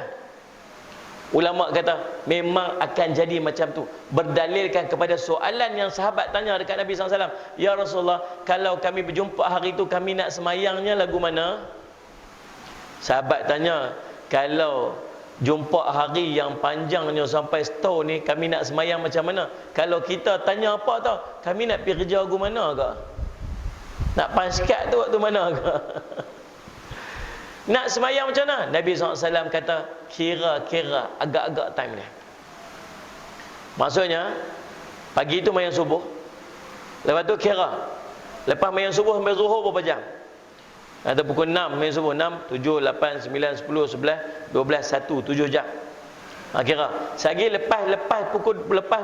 Ulama kata memang akan jadi macam tu. Berdalilkan kepada soalan yang sahabat tanya dekat Nabi SAW. Ya Rasulullah, kalau kami berjumpa hari tu, kami nak semayangnya lagu mana? Sahabat tanya, kalau jumpa hari yang panjangnya sampai setahun ni, kami nak semayang macam mana? Kalau kita tanya apa tau, kami nak pergi kerja lagu mana ke? Nak paskat tu waktu mana ke? Nak semayang macam mana? Nabi SAW kata, kira-kira agak-agak time dia. Maksudnya, pagi tu mayang subuh, lepas tu kira, lepas mayang subuh sampai zuhur berapa jam? Atau pukul 6 mayang subuh, 6, 7, 8, 9, 10, 11, 12, 1, 7 jam. Kira. Sehari lepas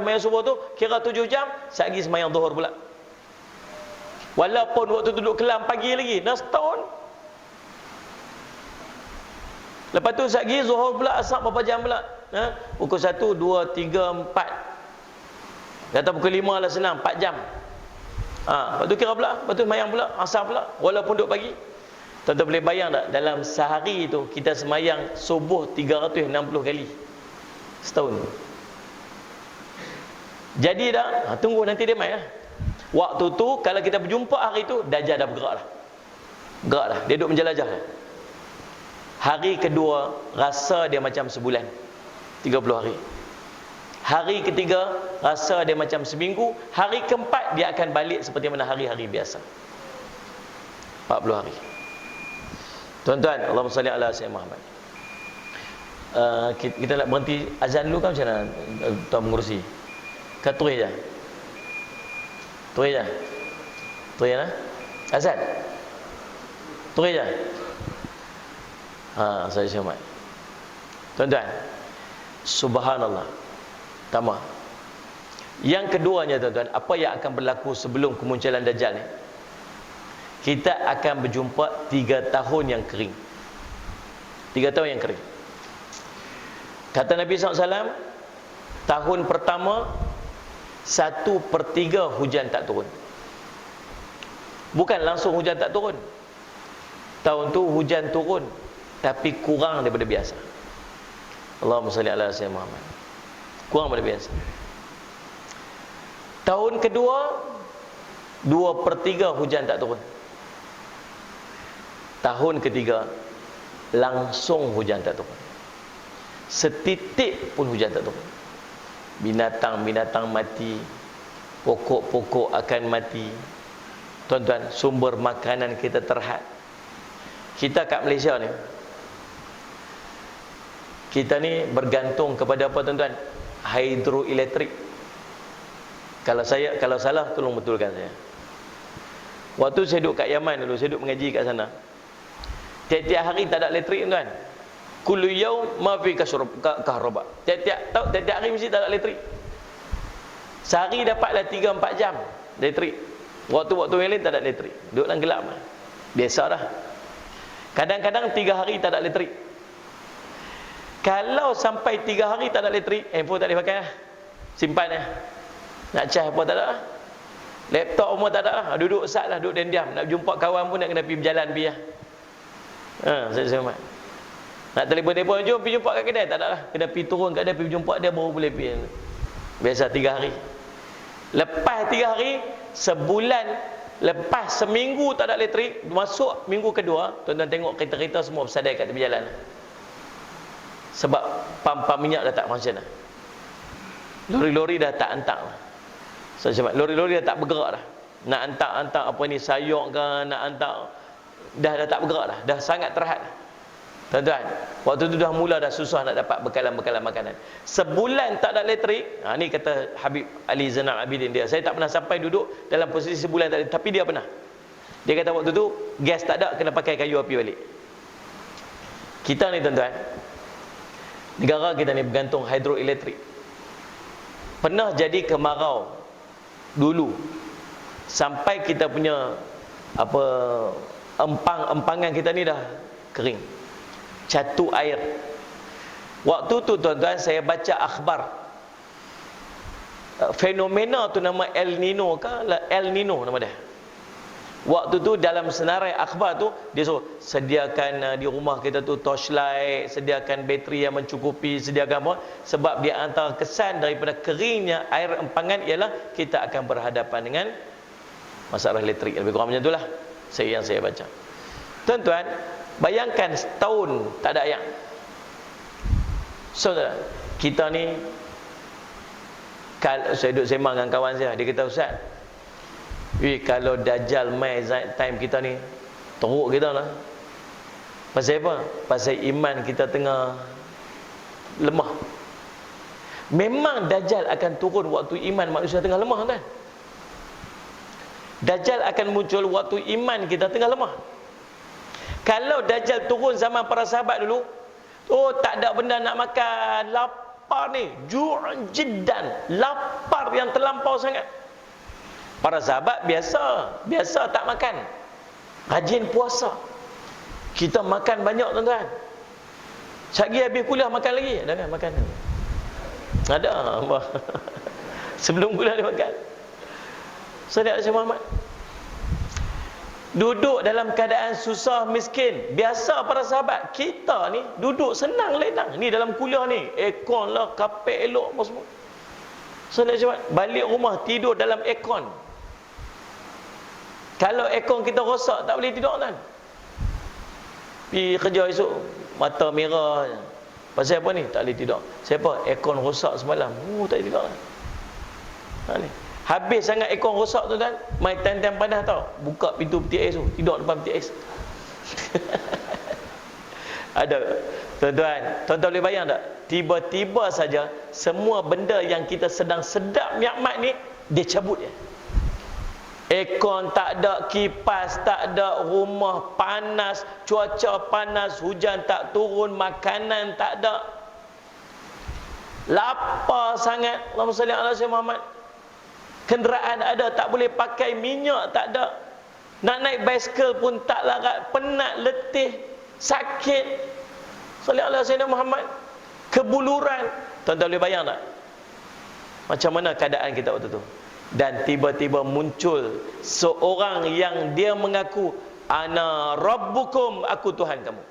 mayang subuh tu, kira 7 jam, sehari semayang zuhur pula. Walaupun waktu tu duduk kelam pagi lagi, dah setahun. Lepas tu sat lagi Zuhur pula, Asar berapa jam pula? Pukul 1, 2, 3, 4. Kata pukul 5 lah senang, 4 jam. Lepas tu kira pula, lepas tu semayang pula, Asar pula, walaupun duduk pagi. Tuan-tuan boleh bayang tak, dalam sehari tu kita semayang subuh 360 kali setahun. Jadi dah, tunggu nanti dia main lah. Waktu tu kalau kita berjumpa hari tu, Dajjal dah bergerak dah. Gerak dah, dia duduk menjelajah dah. Hari kedua rasa dia macam sebulan, 30 hari. Hari ketiga rasa dia macam seminggu. Hari keempat dia akan balik seperti mana hari-hari biasa, 40 hari. Tuan-tuan, Allahumma salli ala sayyidina Muhammad. Kita nak berhenti azan dulu kan macam mana tuan mengurusi? Ke terus je? Terus je? Terus je lah? Azan? Terus je? Saya syamat. Tuan-tuan, subhanallah. Tambah. Yang keduanya tuan-tuan, apa yang akan berlaku sebelum kemunculan Dajjal ni? Kita akan berjumpa 3 tahun yang kering. 3 tahun yang kering. Kata Nabi SAW, tahun pertama 1/3 hujan tak turun. Bukan langsung hujan tak turun. Tahun tu hujan turun, tapi kurang daripada biasa. Allahumma salli ala sayyidina Muhammad. Kurang daripada biasa. Tahun kedua 2/3 hujan tak turun. Tahun ketiga langsung hujan tak turun. Setitik pun hujan tak turun. Binatang-binatang mati, pokok-pokok akan mati. Tuan-tuan, sumber makanan kita terhad. Kita kat Malaysia ni, kita ni bergantung kepada apa tuan-tuan? Hidroelektrik. Kalau salah tolong betulkan saya. Waktu saya duduk kat Yaman dulu, saya duduk mengaji kat sana. Tiap-tiap hari tak ada elektrik tuan. Kullu yaum ma fi kahraba. Tiap-tiap hari mesti tak ada elektrik. Sehari dapatlah 3-4 jam elektrik. Waktu-waktu yang lain tak ada elektrik. Duduk dalam gelap. Biasa dah. Kadang-kadang 3 hari tak ada elektrik. Kalau sampai 3 hari tak ada elektrik, handphone tak boleh pakai lah. Simpan lah. Nak charge apa tak ada lah. Laptop pun tak ada lah. Duduk sat lah, duduk diam-diam. Nak jumpa kawan pun nak kena pergi berjalan pergi lah. Saya selamat. Nak telefon-telefon, jom pergi jumpa kat kedai, tak ada lah. Kena pergi turun kat dia, pergi jumpa dia baru boleh pergi. Biasa 3 hari. Lepas 3 hari, sebulan, lepas seminggu tak ada elektrik, masuk minggu kedua, tuan-tuan tengok kereta-kereta semua bersadai kat tepi jalan. Sebab pam-pam minyak dah tak function dah. Lori-lori dah tak hantar lah. Lori-lori dah tak bergerak dah. Nak hantar apa ni, sayur ke, nak hantar, dah tak bergerak dah. Dah sangat terhad dah. Tuan-tuan, waktu tu dah mula dah susah nak dapat bekalan-bekalan makanan. Sebulan tak ada elektrik. Ni kata Habib Ali Zainal Abidin dia. Saya tak pernah sampai duduk dalam posisi sebulan tak ada, tapi dia pernah. Dia kata waktu tu gas tak ada, kena pakai kayu api balik. Kita ni tuan-tuan, negara kita ni bergantung hidroelektrik. Pernah jadi kemarau dulu sampai kita punya empangan kita ni dah kering, catu air. Waktu tu tuan-tuan saya baca akhbar, fenomena tu nama El Nino ke, El Nino nama dia. Waktu tu dalam senarai akhbar tu dia suruh sediakan di rumah kita tu torchlight, sediakan bateri yang mencukupi, sediakan apa, sebab dia antara kesan daripada keringnya air empangan ialah kita akan berhadapan dengan masalah elektrik. Lebih kurang macam itulah yang saya baca. Tuan-tuan, bayangkan setahun tak ada air. Saudara, kita ni, saya duduk sembang dengan kawan saya, dia kata, Ustaz, kalau Dajjal mai time kita ni, teruk kita lah. Pasal apa? Pasal iman kita tengah lemah. Memang Dajjal akan turun waktu iman manusia tengah lemah kan? Dajjal akan muncul waktu iman kita tengah lemah. Kalau Dajjal turun zaman para sahabat dulu, tak ada benda nak makan, lapar ni, ju'an jiddan, lapar yang terlampau sangat. Para sahabat biasa tak makan, rajin puasa. Kita makan banyak tuan-tuan. Sekali habis kuliah makan lagi. Ada kan makan? Ada. Sebelum kuliah dia makan. Saudara Syekh Muhammad, duduk dalam keadaan susah miskin. Biasa para sahabat kita ni duduk senang lenang. Ni dalam kuliah ni, aircon lah, kapet elok apa semua. Saudara Syekh Muhammad, balik rumah tidur dalam aircon. Kalau aircon kita rosak tak boleh tidur kan. Pergi kerja esok mata merah. Pasal apa ni? Tak boleh tidur. Siapa? Aircon rosak semalam. Tak boleh tidur kan. Ni. Habis sangat aircon rosak tu kan, mai time-time panas tau, buka pintu peti ais tu, tidur depan peti ais. Ada. Tuan-tuan boleh bayang tak? Tiba-tiba saja semua benda yang kita sedang sedap nikmat ni dia cabut je. Aircon tak ada, kipas tak ada, rumah panas, cuaca panas, hujan tak turun, makanan tak ada. Lapar sangat. Allahumma salli ala sayyidina Muhammad. Kenderaan ada, tak boleh pakai, minyak tak ada. Nak naik basikal pun tak larat, penat, letih, sakit. Sallallahu alaihi wasallam Muhammad. Kebuluran. Tuan-tuan boleh bayang tak? Macam mana keadaan kita waktu tu? Dan tiba-tiba muncul seorang yang dia mengaku, ana rabbukum, aku Tuhan kamu.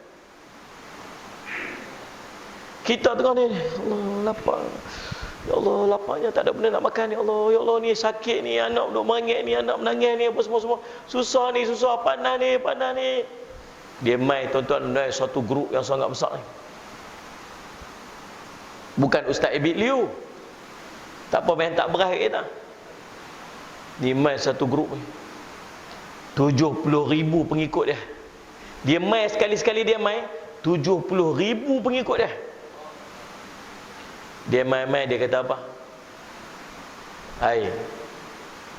Kita tengah ni, Allah lapar. Ya Allah, laparnya tak ada benda nak makan. Ya Allah ni sakit ni, anak duk merengek ni, anak menangis ni, apa semua-semua. Susah ni, susah, panas ni. Dia mai tuan-tuan naik satu grup yang sangat besar ni. Bukan Ustaz Ebit Liu. Tak apa main tak berakhir kita. Dia mai satu grup ni. 70,000 pengikut dia. Dia mai sekali-sekali dia mai 70,000 pengikut dia. Dia mai-mai dia kata apa? Hai,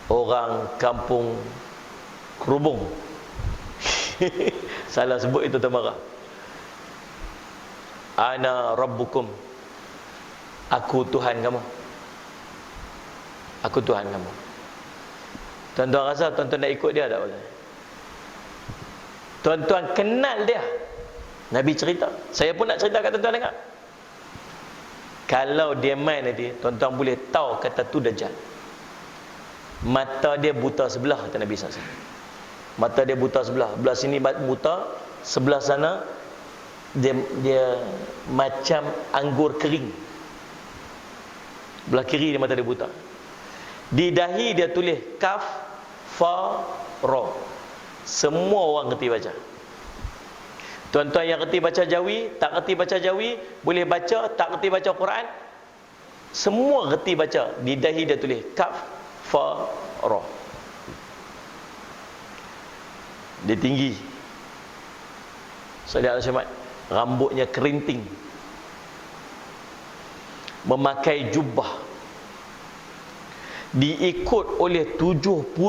orang kampung Kerubung. Salah sebut itu termarah. Ana rabbukum, aku Tuhan kamu. Aku Tuhan kamu. Tuan-tuan rasa tuan-tuan nak ikut dia tak boleh? Tuan-tuan kenal dia. Nabi cerita. Saya pun nak cerita kat tuan-tuan dengar. Kalau dia main nanti, tuan-tuan boleh tahu kata tu Dajjal. Mata dia buta sebelah, kata Nabi SAW. Mata dia buta sebelah. Belah sini buta, sebelah sana dia macam anggur kering. Belah kiri dia mata dia buta. Di dahi dia tulis kaf, fa, ra. Semua orang kerti baca. Tuan-tuan yang kerti baca Jawi, tak kerti baca Jawi, boleh baca, tak kerti baca Quran, semua kerti baca. Di dahi dia tulis kaf, fa, ra. Dia tinggi. Sallallahu alaihi wasallam, rambutnya kerinting. Memakai jubah. Diikut oleh 70,000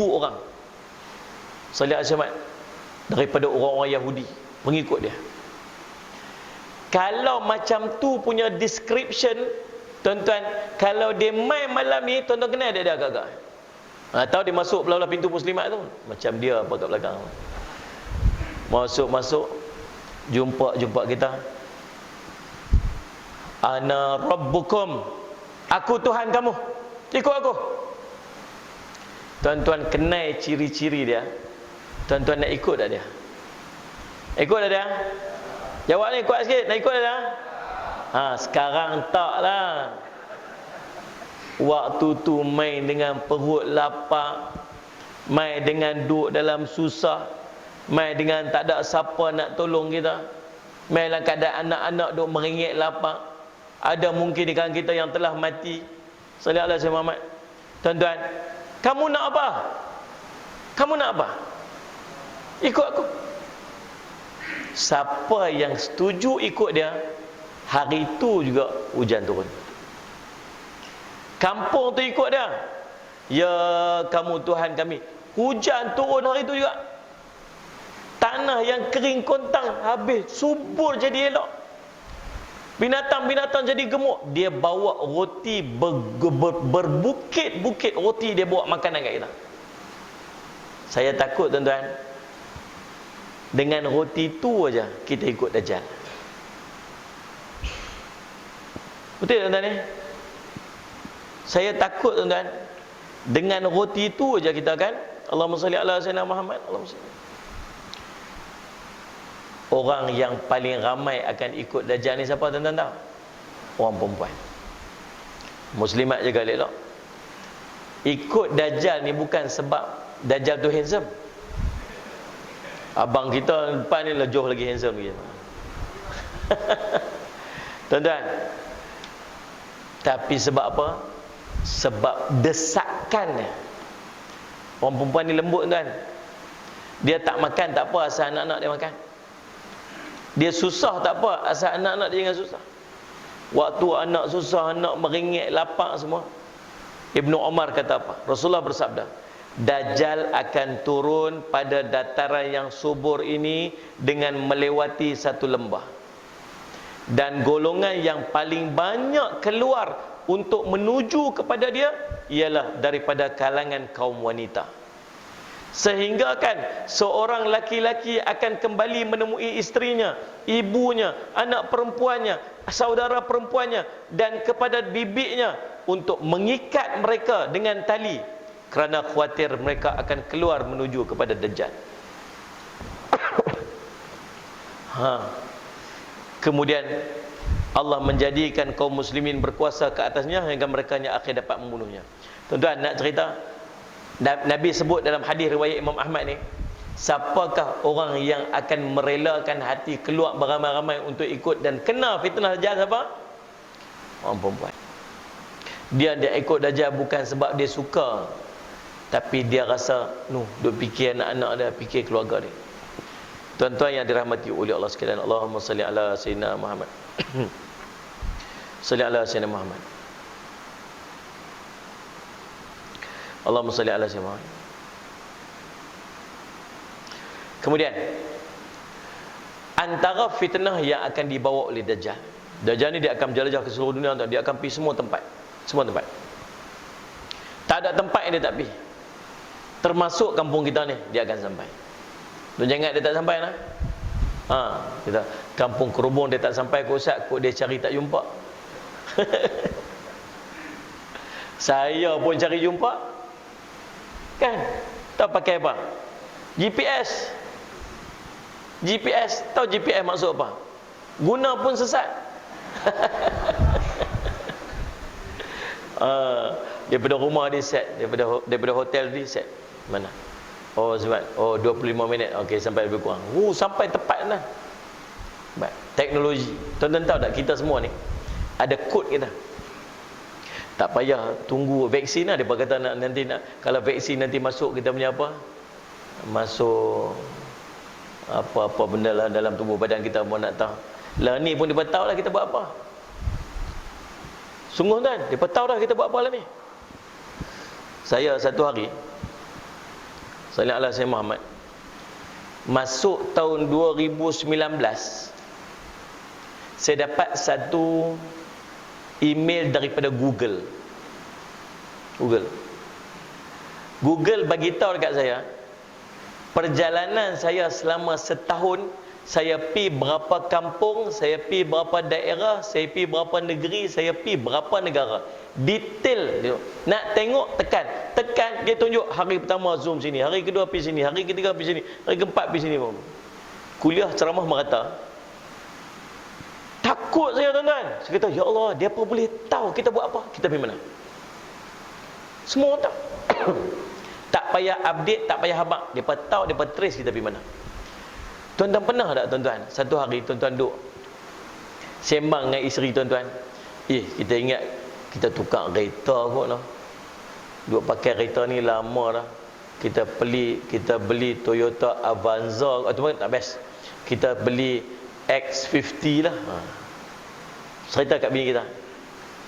orang. Sallallahu alaihi wasallam, daripada orang-orang Yahudi mengikut dia. Kalau macam tu punya description, tuan-tuan, kalau dia main malam ni, tuan-tuan kenal dia agak-agak. Tahu dia masuk belah-belah pintu muslimat tu, macam dia apa kat belakang. Masuk jumpa kita. Ana rabbukum, aku Tuhan kamu, ikut aku. Tuan-tuan kenal ciri-ciri dia. Tuan-tuan nak ikut tak dia? Ikut tak dia? Jawab ni kuat sikit. Nak ikut tak dia? Sekarang tak lah. Waktu tu main dengan perut lapar, main dengan duduk dalam susah, main dengan tak ada siapa nak tolong kita, main dalam keadaan anak-anak duduk merengek lapar. Ada mungkin di kalangan kita yang telah mati. Sallallahu alaihi wasallam. Tuan-tuan, kamu nak apa? Kamu nak apa? Ikut aku. Siapa yang setuju ikut dia, hari itu juga hujan turun. Kampung tu ikut dia. Ya kamu Tuhan kami. Hujan turun hari itu juga. Tanah yang kering kontang habis, subur jadi elok. Binatang-binatang jadi gemuk. Dia bawa roti berbukit-bukit roti, dia bawa makanan kat kita. Saya takut tuan-tuan, dengan roti tu aja kita ikut Dajjal. Betul tak tuan ni? Saya takut tuan-tuan, dengan roti itu aja kita kan, Allahumma salli ala sayyidina Muhammad, Allahumma salli. Orang yang paling ramai akan ikut Dajjal ni siapa tuan-tuan tahu? Orang perempuan. Muslimat jaga elok. Ikut Dajjal ni bukan sebab Dajjal tu handsome. Abang kita depan ni jauh lagi handsome lagi. Tuan-tuan, tapi sebab apa? Sebab desakan. Orang perempuan ni lembut tuan. Dia tak makan tak apa asal anak-anak dia makan. Dia susah tak apa asal anak-anak dia jangan susah. Waktu anak susah, anak meringit, lapar semua, Ibnu Umar kata apa? Rasulullah bersabda, Dajjal akan turun pada dataran yang subur ini dengan melewati satu lembah, dan golongan yang paling banyak keluar untuk menuju kepada dia ialah daripada kalangan kaum wanita. Sehingga kan seorang laki-laki akan kembali menemui isterinya, ibunya, anak perempuannya, saudara perempuannya, dan kepada bibiknya untuk mengikat mereka dengan tali, kerana khawatir mereka akan keluar menuju kepada Dajjal. Kemudian Allah menjadikan kaum muslimin berkuasa ke atasnya hingga mereka akhir dapat membunuhnya. Tuan-tuan, nak cerita, Nabi sebut dalam hadis riwayat Imam Ahmad ni, siapakah orang yang akan merelakan hati keluar beramai-ramai untuk ikut dan kena fitnah Dajjal? Siapa? Orang perempuan. Dia ikut Dajjal bukan sebab dia suka, tapi dia rasa duk fikir anak-anak dia, fikir keluarga dia. Tuan-tuan yang dirahmati oleh Allah sekalian, Allahumma salli ala sayyidina Muhammad. Salli ala sayyidina Muhammad. Allahumma salli ala sayyidina Muhammad. Kemudian antara fitnah yang akan dibawa oleh Dajjal, Dajjal ni dia akan menjelajah ke seluruh dunia, dia akan pergi semua tempat. Semua tempat. Tak ada tempat yang dia tak pergi. Termasuk kampung kita ni dia akan sampai. Dan jangan dia tak sampai lah. Kita kampung Kerubung dia tak sampai ke Ustaz, kok dia cari tak jumpa. Saya pun cari jumpa. Kan? Tahu pakai apa? GPS. GPS, tahu GPS maksud apa? Guna pun sesat. Daripada rumah dia set, daripada hotel dia set. Mana? Oh sebab 25 minit. Okey, sampai lebih kurang. Sampai tepat lah. Teknologi. Tuan-tuan tahu tak, kita semua ni ada kod kita. Tak payah tunggu vaksin lah. Dia kata nanti kalau vaksin nanti masuk kita punya apa? Masuk apa-apa benda lah dalam tubuh badan kita pun nak tahu. Lah ni pun dia tahu lah kita buat apa. Sungguh kan, dia tahu dah kita buat apa lah ni. Saya satu hari, sallallahu alaihi wasallam Muhammad, masuk tahun 2019, saya dapat satu email daripada Google. Google bagi tahu dekat saya, perjalanan saya selama setahun, saya pi berapa kampung, saya pi berapa daerah, saya pi berapa negeri, saya pi berapa negara. Detail. Nak tengok, tekan, dia tunjuk hari pertama zoom sini, hari kedua pi sini, hari ketiga pi sini, hari keempat pi sini. Kuliah ceramah merata. Takut saya tuan-tuan. Saya kata, ya Allah, dia apa boleh tahu kita buat apa? Kita pergi mana? Semua orang tahu. Tak payah update, tak payah habaq. Dia tahu, dia trace kita pergi mana. Tuan-tuan pernah tak tuan-tuan, satu hari tuan-tuan duduk sembang dengan isteri tuan-tuan, kita ingat kita tukar kereta kot lah, duduk pakai kereta ni lama dah, kita beli Toyota Avanza atau tak best, kita beli X50 lah. Cerita kat bini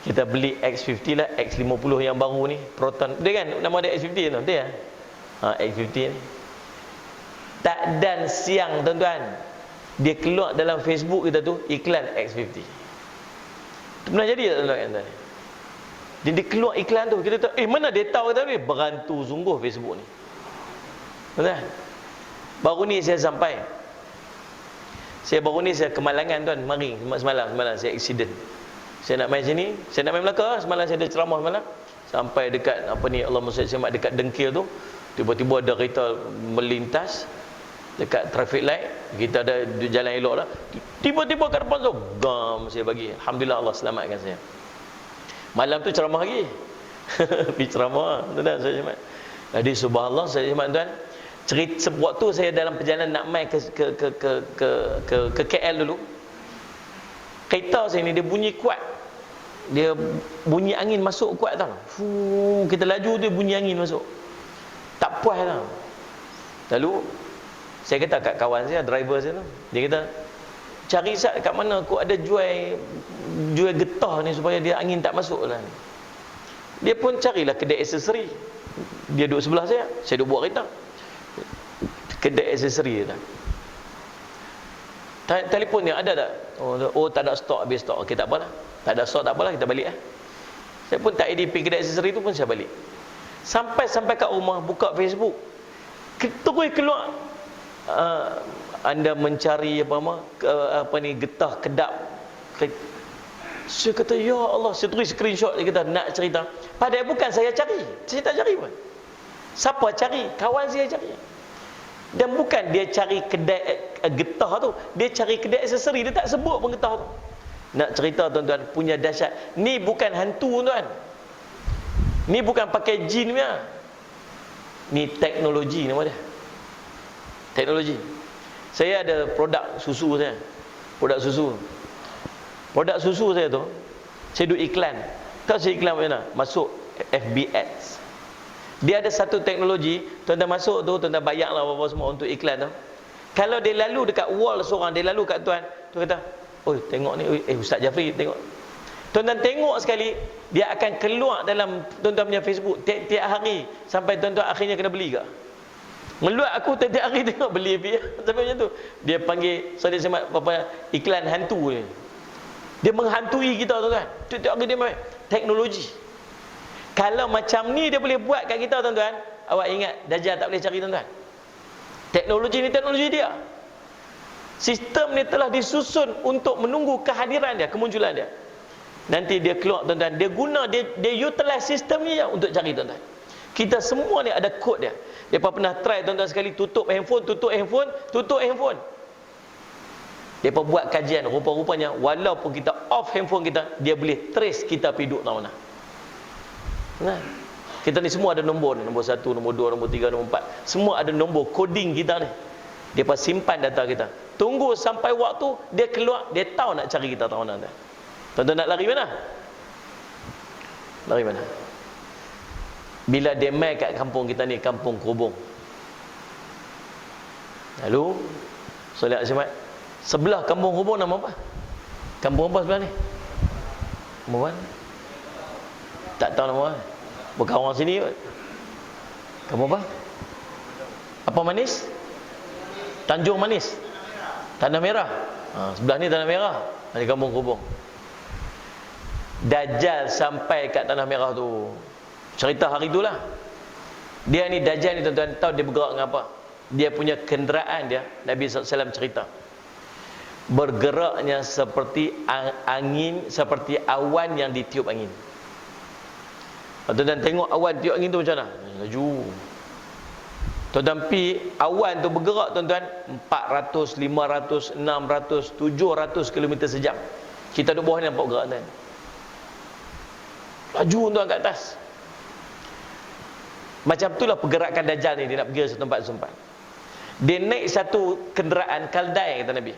kita beli X50 lah, X50 yang baru ni, Proton, dia kan nama dia X50 tu, dia X50 ni. Tak dan siang tuan-tuan, dia keluar dalam Facebook kita tu iklan X50. Itu pernah jadi tak tuan-tuan? Dia keluar iklan tu, kita tahu, mana dia tahu kata ni? Berantu sungguh Facebook ni. Tuan-tuan, baru ni saya sampai. Saya ke Malangan tuan, semalam saya accident. Saya nak main sini, saya nak main Melaka. Semalam saya ada ceramah semalam. Sampai dekat apa ni, Allah Muhammad SAW dekat Dengkil tu, tiba-tiba ada kereta melintas dekat traffic light. Kita ada jalan elok dah. Tiba-tiba kat depan tu, gam saya bagi. Alhamdulillah Allah selamatkan saya. Malam tu ceramah lagi. Pergi ceramah, tuan-tuan saya Jumat. Jadi subhanallah saya Jumat tuan. Cerita waktu saya dalam perjalanan nak mai ke KL dulu. Kereta saya ni dia bunyi kuat. Dia bunyi angin masuk kuat tau. Kita laju dia bunyi angin masuk. Tak puas tau. Lalu saya kata kat kawan saya, driver saya tu, dia kata, cari sat kat mana aku ada jual getah ni supaya dia angin tak masuk lah. Dia pun carilah kedai aksesori. Dia duduk sebelah saya duduk buat kereta. Kedai aksesori dia. Telefon dia ada tak? Oh tak ada stok, habis stok. Okey tak apalah. Tak ada stok tak apalah, kita balik lah. Saya pun tak edit pergi kedai aksesori tu pun saya balik. Sampai kat rumah buka Facebook. Terus keluar anda mencari apa ni getah kedap. Saya kata ya Allah, saya tulis screenshot. Dia kata nak cerita. Padahal bukan saya cari. Saya tak cari pun. Siapa cari? Kawan saya cari. Dan bukan dia cari kedai getah tu, dia cari kedai aksesori. Dia tak sebut pun getah tu. Nak cerita tuan-tuan, punya dahsyat. Ni bukan hantu tuan. Ni bukan pakai jin punya. Ni teknologi nama dia. Teknologi. Saya ada produk susu saya. Produk susu. Produk susu saya tu, saya duk iklan. Tahu saya iklan macam mana? Masuk FB Ads. Dia ada satu teknologi, tuan-tuan masuk tu, tuan-tuan bayar lah apa-apa semua untuk iklan tu. Kalau dia lalu dekat wall seorang, dia lalu kat tuan, tu kata, "Oi, tengok ni, Ustaz Jafri, tengok." Tuan-tuan tengok sekali, dia akan keluar dalam tuan-tuan punya Facebook tiap-tiap hari sampai tuan-tuan akhirnya kena beli ke? Meluat aku tiap-tiap hari tengok beli dia. Sampai macam tu. Dia panggil, so dia semak apa iklan hantu ni. Dia menghantui kita tuan-tuan. Tiap-tiap hari dia main teknologi. Kalau macam ni dia boleh buat kat kita tuan-tuan, awak ingat Dajjal tak boleh cari tuan-tuan. Teknologi ni teknologi dia. Sistem ni telah disusun untuk menunggu kehadiran dia, kemunculan dia. Nanti dia keluar tuan-tuan, dia guna, dia utilize sistem ni je untuk cari tuan-tuan. Kita semua ni ada kod dia. Depa pernah try tuan-tuan sekali tutup handphone. Depa buat kajian, rupa-rupanya walaupun kita off handphone kita, dia boleh trace kita pergi duduk mana. Nah, kita ni semua ada nombor ni, nombor 1, nombor 2, nombor 3, nombor 4. Semua ada nombor coding kita ni. Depa simpan data kita. Tunggu sampai waktu dia keluar, dia tahu nak cari kita tahu mana. Tuan-tuan nak lari mana? Lari mana? Bila dia mai kat kampung kita ni, kampung Kerubung. Lalu solat Jumaat. Sebelah kampung Kerubung nama apa? Kampung apa sebelah ni? Kampung mana? Tak tahu nama apa. Bukan orang sini kot. Kampung apa? Apa Manis? Tanjung Manis. Tanah Merah. Sebelah ni Tanah Merah. Di kampung Kerubung. Dajjal sampai kat Tanah Merah tu. Cerita hari itulah. Dia ni Dajjal ni tuan-tuan tahu dia bergerak dengan apa? Dia punya kenderaan dia, Nabi SAW cerita, bergeraknya seperti angin, seperti awan yang ditiup angin. Tuan-tuan tengok awan tiup angin tu macam mana? Laju. Tuan-tuan pi awan tu bergerak tuan-tuan 400, 500, 600, 700 km sejam. Kita duduk bawah ni nampak gerak tuan. Laju tuan kat atas. Macam itulah pergerakan Dajjal ni, dia nak pergi ke satu tempat. Dia naik satu kenderaan kaldai kata Nabi.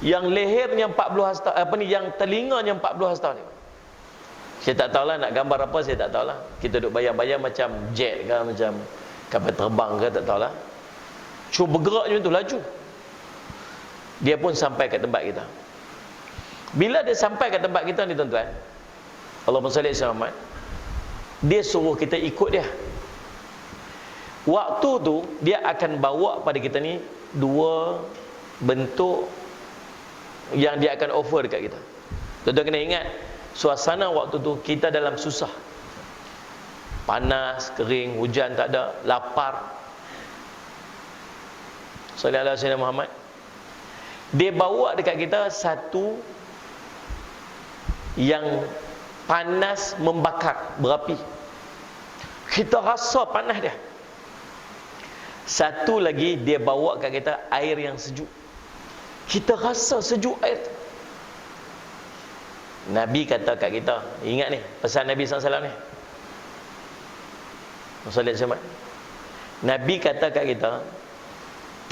Yang lehernya 40 hasta, yang telinganya 40 hasta ni. Saya tak tahulah nak gambar apa, saya tak tahulah. Kita duk bayang-bayang macam jet ke, macam kapal terbang ke, tak tahulah. Cuma bergerak macam tu, laju. Dia pun sampai ke tempat kita. Bila dia sampai ke tempat kita ni tuan-tuan, Allahumma salli ala Muhammad, dia suruh kita ikut dia. Waktu tu dia akan bawa pada kita ni dua bentuk yang dia akan offer dekat kita. Tuan-tuan kena ingat, suasana waktu tu kita dalam susah. Panas, kering, hujan tak ada, lapar. Sallallahu alaihi wasallam Muhammad. Dia bawa dekat kita satu yang panas membakar, berapi. Kita rasa panas dia. Satu lagi, dia bawa kat kita air yang sejuk. Kita rasa sejuk air tu. Nabi kata kat kita, ingat ni pesan Nabi SAW ni. Solat Jumaat. Nabi kata kat kita,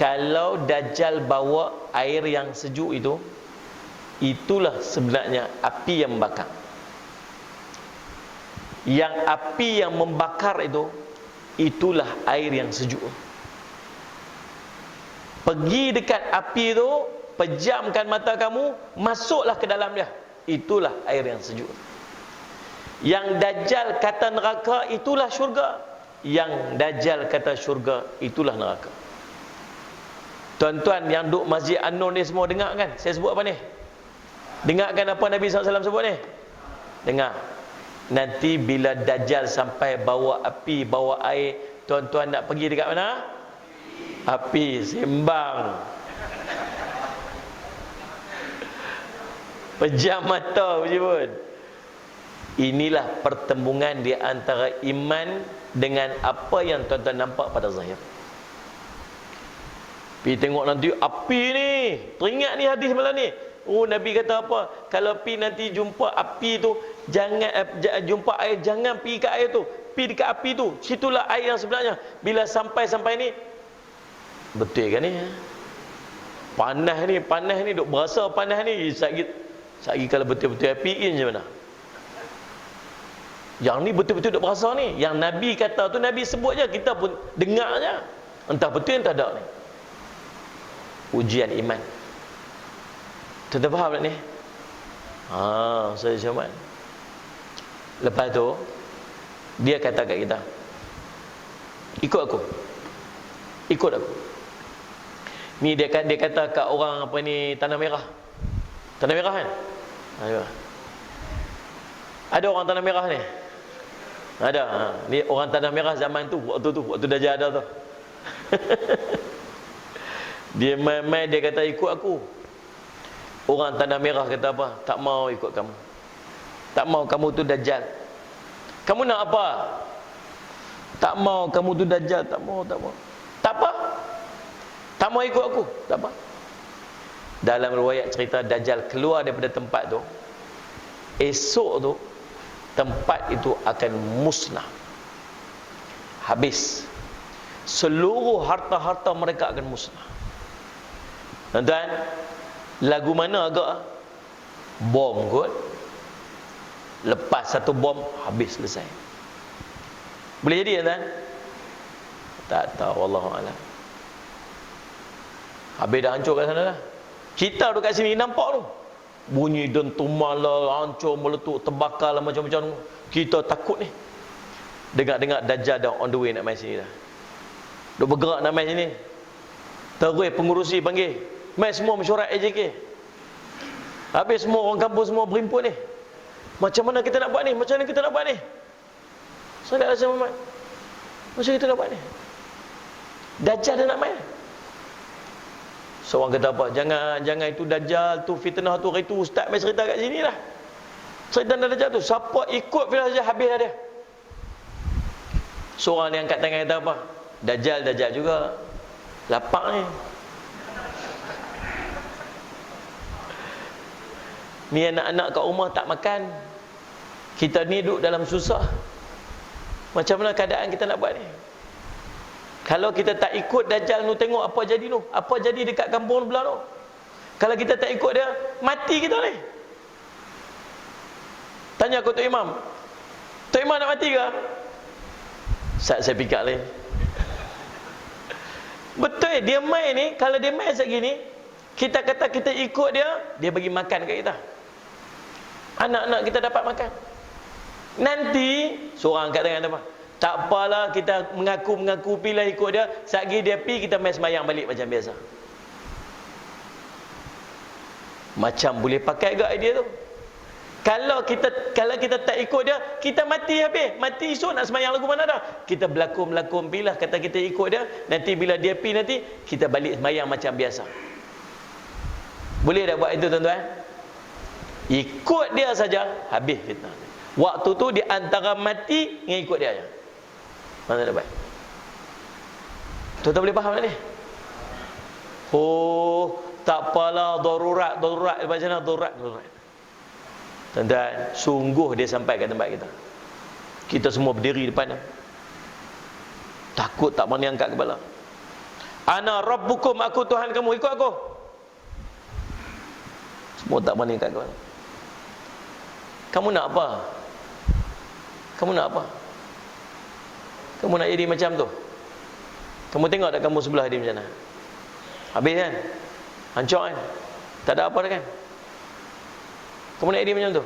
kalau Dajjal bawa air yang sejuk itu, itulah sebenarnya api yang membakar. Yang api yang membakar itu, itulah air yang sejuk. Pergi dekat api itu, pejamkan mata kamu, masuklah ke dalam dia. Itulah air yang sejuk. Yang Dajjal kata neraka, itulah syurga. Yang Dajjal kata syurga, itulah neraka. Tuan-tuan yang duduk Masjid An-Nur ni semua dengar kan? Saya sebut apa ni? Dengarkan apa Nabi SAW sebut ni? Dengar. Nanti bila Dajjal sampai bawa api, bawa air, tuan-tuan nak pergi dekat mana? Api, sembang. Pejam mata puji pun. Inilah pertembungan di antara iman dengan apa yang tuan-tuan nampak pada zahir. Pergi tengok nanti api ni. Teringat ni hadis malam ni. Oh, Nabi kata apa? Kalau pi nanti jumpa api tu, jangan jumpa air, jangan pi ke air tu. Pi dekat api tu. Situlah air yang sebenarnya. Bila sampai ni, betul kan ni? Panas ni duk berasa panas ni. Sagi kalau betul-betul apiin je mana? Yang ni betul-betul duk berasa ni. Yang Nabi kata tu, Nabi sebut je, kita pun dengar je. Entah betul entah tak ni. Ujian iman. Tuan-tuan faham tak ni? Saya cuman. Lepas tu dia kata kat kita, ikut aku. Ni dia kata kat orang apa ni, Tanah Merah. Tanah Merah kan? Ada orang Tanah Merah ni? Ada. Ni orang Tanah Merah zaman tu, waktu Dajjal ada tu. Dia main-main, dia kata ikut aku. Orang Tanah Merah kata apa? Tak mau ikut kamu. Tak mau, kamu tu Dajjal. Kamu nak apa? Tak mau, kamu tu Dajjal. Tak mau. Tak apa. Tak mau ikut aku. Tak apa. Dalam riwayat cerita, Dajjal keluar daripada tempat tu. Esok tu, tempat itu akan musnah. Habis. Seluruh harta-harta mereka akan musnah. Tuan-tuan, lagu mana agak? Bom kot. Lepas satu bom, habis selesai. Boleh jadi tuan-tuan? Tak tahu, wallahualam. Habis dah hancur kat sana dah. Kita duduk kat sini nampak tu. Bunyi dentuman lah, hancur, meletup, terbakar lah, macam-macam. Kita takut ni. Dengar-dengar Dajjal dah on the way nak main sini dah. Duk bergerak nak main sini. Terus pengurusi panggil, mai semua mesyuarat AJK. Habis semua orang kampung semua berimpun ni. Macam mana kita nak buat ni? Macam mana kita nak buat ni? Salat Rasul Muhammad. Macam kita nak buat ni? Dajjal dah nak main. Seorang kata apa? Jangan itu Dajjal tu, fitnah tu, itu ustaz mai cerita kat sini lah. Cerita Dajjal tu, siapa ikut fitnah Dajjal habis dah dia. Seorang ni angkat tangan kata apa? Dajjal juga. Lapak ni. Ni anak-anak kat rumah tak makan. Kita ni duduk dalam susah. Macam mana keadaan kita nak buat ni? Kalau kita tak ikut Dajjal tu, tengok apa jadi tu. Apa jadi dekat kampung belah tu. Kalau kita tak ikut dia, mati kita ni. Tanya aku Tok Imam. Tok Imam nak mati ke? Saya fikir lain. Betul, dia main ni, kalau dia main segini, kita kata kita ikut dia bagi makan kat kita. Anak-anak kita dapat makan. Nanti seorang angkat tangan apa? Tak apalah, kita mengaku pilih ikut dia. Satgi dia pi, kita main sembahyang balik macam biasa. Macam boleh pakai ke idea tu? Kalau kita tak ikut dia, kita mati habis. Mati esok nak sembahyang lagu mana dah? Kita berlakon pilah, kata kita ikut dia. Nanti bila dia pi nanti, kita balik sembahyang macam biasa. Boleh dah buat itu tuan-tuan? Ikut dia saja, habis fitnah. Waktu tu di antara mati dengan ikut dia aja. Mana dapat? Tuan-tuan boleh faham tak ni? Oh, tak apalah, darurat macam mana darurat. Tuan-tuan, sungguh dia sampai ke tempat kita. Kita semua berdiri depan dia. Takut tak berani angkat kepala. Ana rabbukum, aku Tuhan kamu, ikut aku. Semua tak berani angkat kepala. Kamu nak apa? Kamu nak apa? Kamu nak jadi macam tu? Kamu tengok tak kamu sebelah dia macam mana? Habis kan? Hancur kan? Tak ada apa dah kan? Kamu nak jadi macam tu?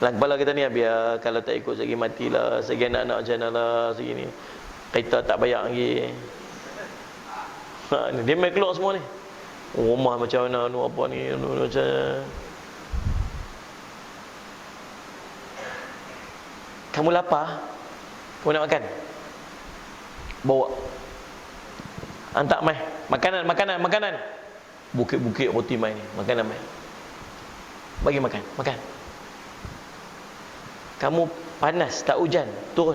Dalam kepala kita ni, biar kalau tak ikut segi matilah, segi anak-anak macam mana lah, segi ni kita tak bayar lagi. Dia main keluar semua ni. Rumah macam mana, apa ni, macam kamu lapar, kamu nak makan, bawa, hantar mai, makanan, bukit-bukit roti mai ni, makanan mai, bagi makan. Kamu panas, tak hujan, turun,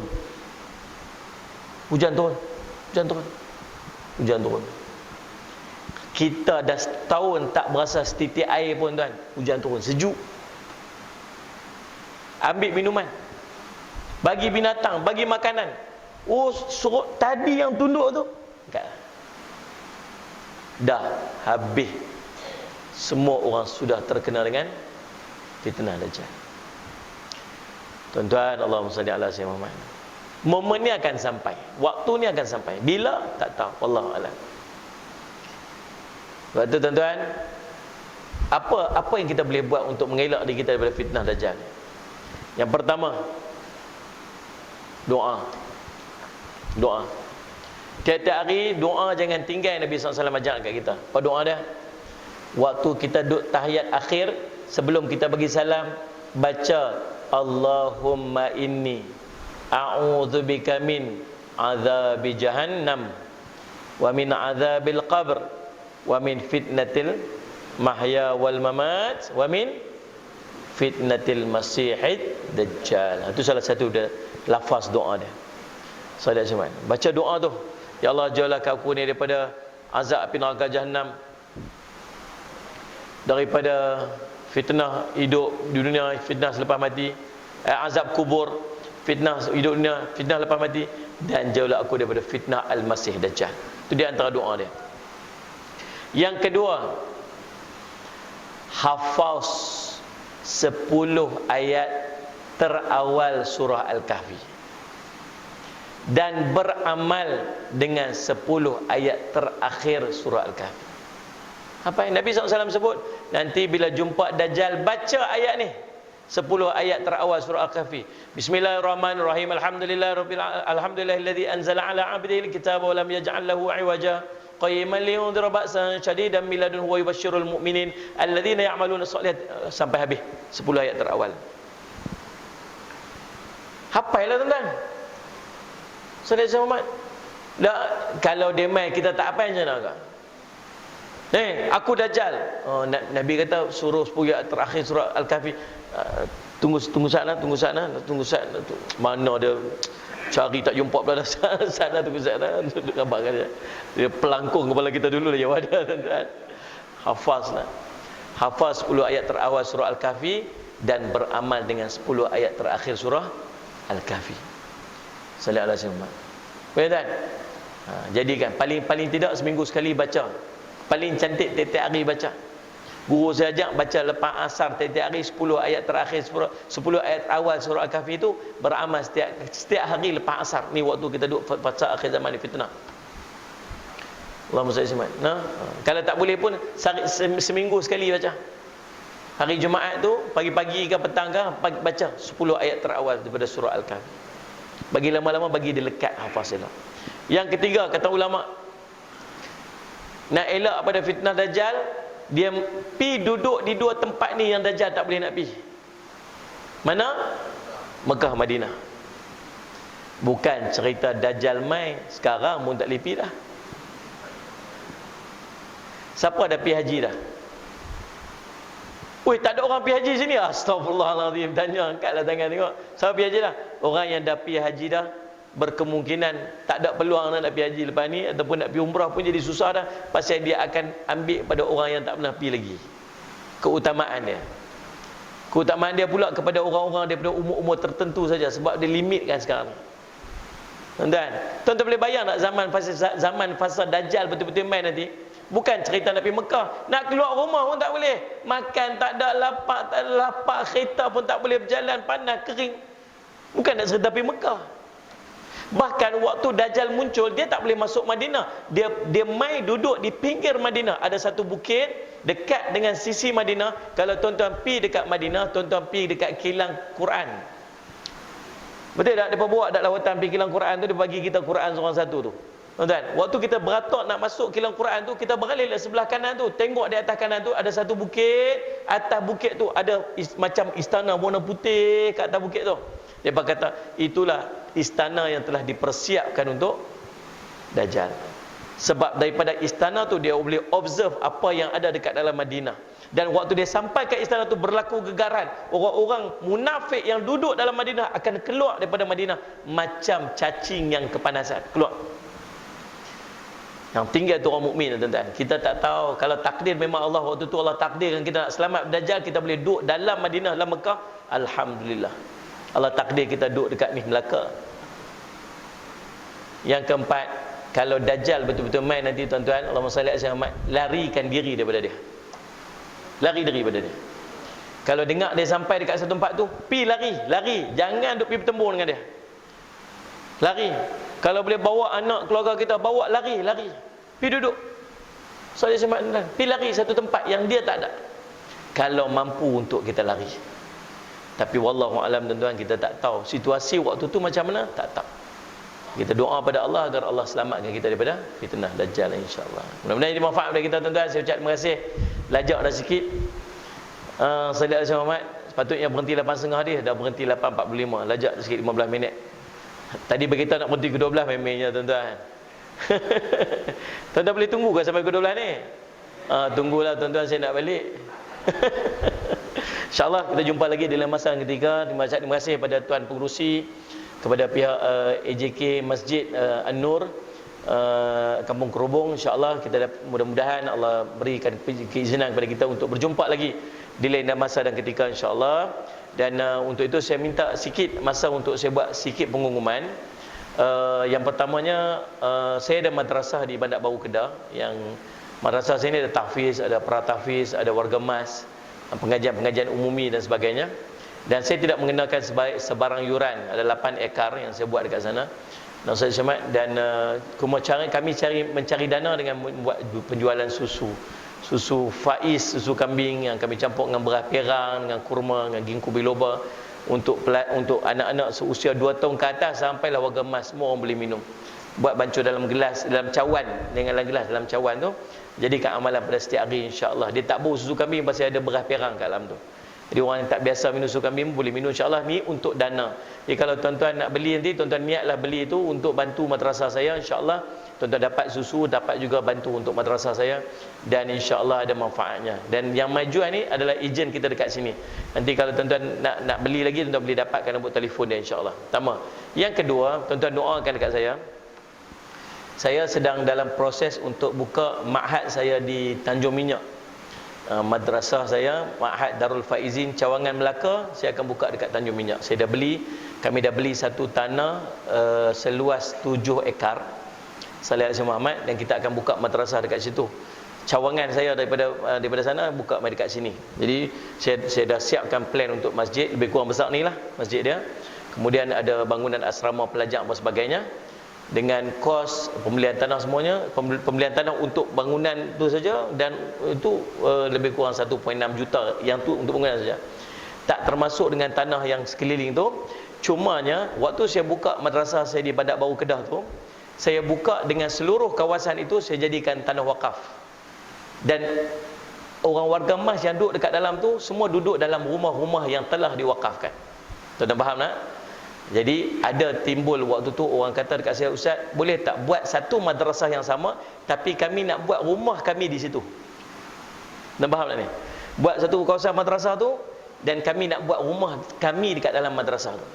hujan turun. Kita dah setahun tak berasa setitik air pun tuan, hujan turun, sejuk. Ambil minuman, bagi binatang, bagi makanan. Oh, suruh tadi yang tunduk tu dah habis. Semua orang sudah terkena dengan fitnah Dajjal. Tuan-tuan, Allahumma salli ala sayyidina Muhammad. Momen ni akan sampai, waktu ni akan sampai. Bila? Tak tahu, wallahu a'lam. Sebab tu tuan-tuan, apa yang kita boleh buat untuk mengelak diri kita daripada fitnah Dajjal? Yang pertama, doa. Tiap-tiap hari doa, jangan tinggal. Nabi SAW ajar kat kita. Apa doa dia? Waktu kita duduk tahiyat akhir, sebelum kita bagi salam, baca Allahumma inni a'udzubika min azabi jahannam wa min azabil qabr wa min fitnatil mahya wal mamat wa min fitnatil masihid dajjal. Itu salah satu lafaz doa dia. Saudara semua, baca doa tu. Ya Allah, jauhkan aku ni daripada azab api neraka jahannam, daripada fitnah hidup di dunia, fitnah selepas mati, azab kubur, fitnah hidup dunia, fitnah lepas mati, dan jauhlah aku daripada fitnah al-masih dajjal. Itu di antara doa dia. Yang kedua, hafaz 10 ayat terawal surah Al-Kahfi dan beramal dengan 10 ayat terakhir surah Al-Kahfi. Apa yang Nabi SAW sebut? Nanti bila jumpa Dajjal, baca ayat ni, 10 ayat terawal surah Al-Kahfi. Bismillahirrahmanirrahim. Alhamdulillahilladzi anzala ala 'abdihi al-kitaba wa lam yaj'al lahu 'iwaja qayyiman liyundhira ba'san shadidan min ladunhu wa yubashshirul mu'minin alladzina ya'maluna shalihat, sampai habis 10 ayat terawal. Hafallah tuan-tuan. Saudara Muhammad. Kalau dia mai kita tak apa macam mana? Aku Dajjal. Nabi kata suruh 10 ayat terakhir surah Al-Kahfi. Tunggu sana. Mana dia cari tak jumpa pula sana, tunggu sana. Gambarkan dia. Dia pelangkung kepala kita dulu lah, jawab dia, tuan-tuan. Hafazlah. Hafaz 10 ayat terawal surah Al-Kahfi dan beramal dengan 10 ayat terakhir surah Al-Kahfi. Sallallahu alaihi wasallam. Boleh tak? Jadikan paling tidak seminggu sekali baca. Paling cantik tiap-tiap hari baca. Guru saya ajak baca lepas asar tiap-tiap hari 10 ayat terakhir 10 ayat awal surah Al-Kahfi itu, beramal setiap hari lepas asar. Ni waktu kita duduk baca akhir zaman ni fitnah. Allahumma salli alaihi. Kalau tak boleh pun seminggu sekali baca. Hari Jumaat tu pagi-pagi ke petang ke baca 10 ayat terawal daripada surah Al-Kahfi. Bagi lama-lama, bagi dia lekat hafaz elok. Yang ketiga, kata ulama, nak elak pada fitnah Dajjal, dia pi duduk di 2 tempat ni yang Dajjal tak boleh nak pi. Mana? Mekah, Madinah. Bukan cerita Dajjal mai sekarang pun tak boleh pi dah. Siapa dah pi haji dah? Woi, tak ada orang pergi haji sini. Astagfirullahaladzim. Tanya, angkatlah tangan tengok. Siapa pergi haji dah? Orang yang dah pergi haji dah, berkemungkinan tak ada peluang nak pergi haji lepas ni, ataupun nak pergi umrah pun jadi susah dah, pasal dia akan ambil pada orang yang tak pernah pergi lagi. Keutamaan dia pula kepada orang-orang daripada umur-umur tertentu saja, sebab dia limitkan sekarang. Tuan-tuan boleh bayang tak zaman fasa Dajjal betul-betul main nanti? Bukan cerita nak pergi Mekah, nak keluar rumah pun tak boleh, makan tak ada, lapak, kereta pun tak boleh berjalan, panas, kering. Bukan nak cerita pergi Mekah. Bahkan waktu Dajjal muncul, dia tak boleh masuk Madinah. Dia mai duduk di pinggir Madinah. Ada satu bukit dekat dengan sisi Madinah. Kalau tuan-tuan pergi dekat Madinah, tuan-tuan pergi dekat kilang Quran. Betul tak? Dia bawa dak lawatan pergi kilang Quran tu, dia bagi kita Quran seorang satu tu. Tuan-tuan, waktu kita beratok nak masuk kilang Quran tu, kita beralih ke sebelah kanan tu, tengok di atas kanan tu ada satu bukit. Atas bukit tu ada macam istana warna putih kat atas bukit tu. Dia kata itulah istana yang telah dipersiapkan untuk Dajjal. Sebab daripada istana tu dia boleh observe apa yang ada dekat dalam Madinah. Dan waktu dia sampai ke istana tu berlaku gegaran. Orang-orang munafik yang duduk dalam Madinah akan keluar daripada Madinah macam cacing yang kepanasan. Keluar. Yang tinggal tu orang mukmin, tuan-tuan. Kita tak tahu, kalau takdir memang Allah waktu tu Allah takdirkan kita nak selamat Dajjal, kita boleh duduk dalam Madinah, dalam Mekah. Alhamdulillah. Allah takdir kita duduk dekat ni Melaka. Yang keempat, kalau Dajjal betul-betul main nanti, tuan-tuan, Allahumma salli ala Muhammad, larikan diri daripada dia. Lari daripada dia. Kalau dengar dia sampai dekat satu tempat tu, pi lari, jangan duk pi bertembung dengan dia. Lari. Kalau boleh bawa anak keluarga kita, bawa lari. Pi duduk. Salli ala Muhammad, pi lari satu tempat yang dia tak ada. Kalau mampu untuk kita lari. Tapi wallahu alam, tuan-tuan, kita tak tahu situasi waktu tu macam mana, tak tahu. Kita doa pada Allah agar Allah selamatkan kita daripada fitnah Dajjal, insya-Allah. Mudah-mudahan ini manfaat kepada kita, tuan-tuan. Saya ucap terima kasih. Lajak dah sikit. Salli ala Muhammad. Sepatutnya berhenti 8.30 dia, dah berhenti 8.45. Lajak sikit 15 minit. Tadi berita nak berhenti ke 12 memangnya, tuan-tuan. Tuan-tuan boleh tunggu ke sampai ke 12 ni? Tunggulah, tuan-tuan, saya nak balik. InsyaAllah kita jumpa lagi dalam masa yang ketiga. Terima kasih kepada Tuan Pengerusi, kepada pihak AJK Masjid An-Nur, Kampung Kerubung. InsyaAllah kita mudah-mudahan Allah berikan keizinan kepada kita untuk berjumpa lagi di lain masa dan ketika, insyaAllah. Dan untuk itu saya minta sikit masa untuk saya buat sikit pengumuman. Yang pertamanya, saya ada madrasah di Bandar Baru Kedah. Yang madrasah saya ni ada tahfiz, ada pratahfiz, ada warga mas, pengajian-pengajian umumi dan sebagainya. Dan saya tidak mengenakan sebarang yuran. Ada 8 ekar yang saya buat dekat sana. Dan Ustaz Syamad, dan kami mencari dana dengan membuat penjualan susu faiz, susu kambing yang kami campur dengan beras perang, dengan kurma, dengan ginkgo biloba, untuk anak-anak seusia 2 tahun ke atas sampailah warga emas, semua orang boleh minum. Buat bancuh dalam gelas, dalam cawan, dengan gelas dalam cawan tu. Jadikan amalan pada setiap hari, insya-Allah. Dia tak bau susu kambing pasal ada beras perang kat dalam tu. Jadi orang yang tak biasa minum susu kambing boleh minum, insya-Allah. Ni untuk dana. Jadi kalau tuan-tuan nak beli nanti, tuan-tuan niatlah beli itu untuk bantu madrasah saya, insya-Allah. Tuan-tuan dapat susu, dapat juga bantu untuk madrasah saya, dan insya-Allah ada manfaatnya. Dan yang majuan ni adalah ejen kita dekat sini. Nanti kalau tuan-tuan nak beli lagi, tuan-tuan boleh dapatkan nombor telefon dia, insya-Allah. Pertama. Yang kedua, tuan-tuan doakan dekat saya. Saya sedang dalam proses untuk buka ma'had saya di Tanjung Minyak. Madrasah saya, Ma'had Darul Faizin Cawangan Melaka, saya akan buka dekat Tanjung Minyak. Kami dah beli satu tanah seluas 7 ekar. Salih Al-Syed Muhammad, dan kita akan buka madrasah dekat situ. Cawangan saya daripada sana buka mai dekat sini. Jadi saya dah siapkan plan untuk masjid, lebih kurang besar ni lah masjid dia. Kemudian ada bangunan asrama pelajar dan sebagainya. Dengan kos pembelian tanah semuanya, pembelian tanah untuk bangunan tu saja, dan itu lebih kurang 1.6 juta yang tu untuk bangunan saja. Tak termasuk dengan tanah yang sekeliling tu. Cumanya waktu saya buka madrasah saya di Bandar Baru Kedah tu, saya buka dengan seluruh kawasan itu saya jadikan tanah wakaf. Dan orang warga emas yang duduk dekat dalam tu semua duduk dalam rumah-rumah yang telah diwakafkan. Tuan-tuan faham tak? Jadi ada timbul waktu tu orang kata dekat saya, Ustaz, boleh tak buat satu madrasah yang sama, tapi kami nak buat rumah kami di situ. Dan faham tak ni? buat satu kawasan madrasah tu, dan kami nak buat rumah kami dekat dalam madrasah tu.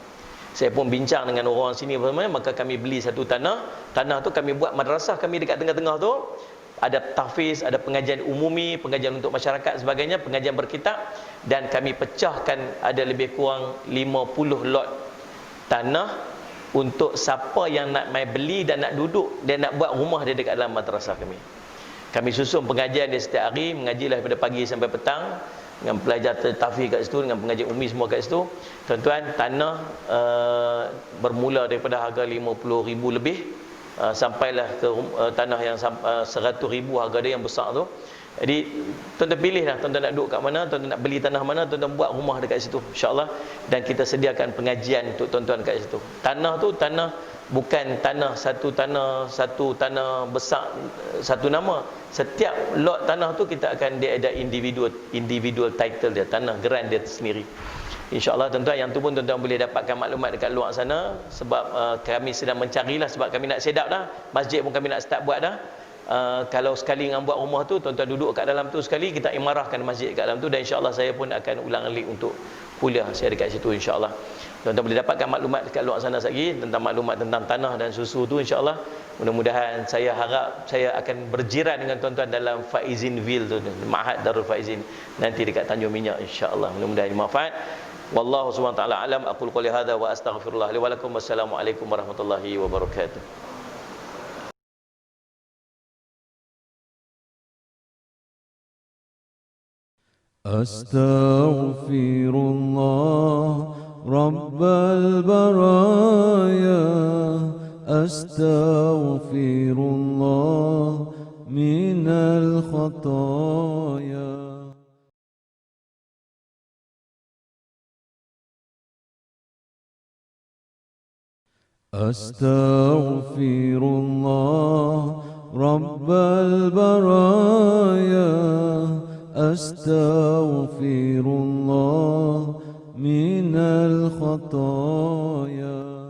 Saya pun bincang dengan orang sini, maka kami beli satu tanah tu kami buat madrasah kami dekat tengah-tengah tu. Ada tahfiz, ada pengajian umumi, pengajian untuk masyarakat sebagainya, pengajian berkitab, dan kami pecahkan ada lebih kurang 50 lot tanah untuk siapa yang nak mai beli dan nak duduk dan nak buat rumah dia dekat dalam madrasah kami. Kami susun pengajian dia setiap hari, mengajilah daripada pagi sampai petang dengan pelajar tahfiz kat situ, dengan pengajian ummi semua kat situ. Tuan-tuan, tanah bermula daripada harga 50,000 lebih, sampailah ke tanah yang 100,000 harga dia yang besar tu. Jadi tuan-tuan pilihlah, tuan-tuan nak duduk kat mana, tuan-tuan nak beli tanah mana, tuan-tuan buat rumah dekat situ, insya-Allah. Dan kita sediakan pengajian untuk tuan-tuan kat situ. Tanah tu bukan satu tanah besar satu nama. Setiap lot tanah tu kita akan dia ada individual title dia, tanah geran dia sendiri. InsyaAllah tuan-tuan, yang tu pun tuan-tuan boleh dapatkan maklumat dekat luar sana. Sebab kami sedang mencarilah, sebab kami nak set up dah. Masjid pun kami nak start buat dah. Kalau sekali dengan buat rumah tu, tuan-tuan duduk kat dalam tu sekali, kita imarahkan masjid kat dalam tu. Dan insyaAllah saya pun akan ulang alik untuk kuliah saya dekat situ, insyaAllah. Tuan-tuan boleh dapatkan maklumat dekat luar sana lagi tentang maklumat tentang tanah dan susu tu, insyaAllah. Mudah-mudahan, saya harap saya akan berjiran dengan tuan-tuan dalam Faizinville tu, Ma'had Darul Faizin nanti dekat Tanjung Minyak, insya-Allah. Mudah-mudahan bermanfaat. Wallahu subhanahu wa ta'ala alam. Aqul qouli hadza wa astaghfirullah li wa lakum. Wassalamualaikum warahmatullahi wabarakatuh. Astaghfirullah Rabbal baraya, astaghfirullah minal khataya. Astaghfirullah Rabbal baraya, astaghfirullah minal khataya.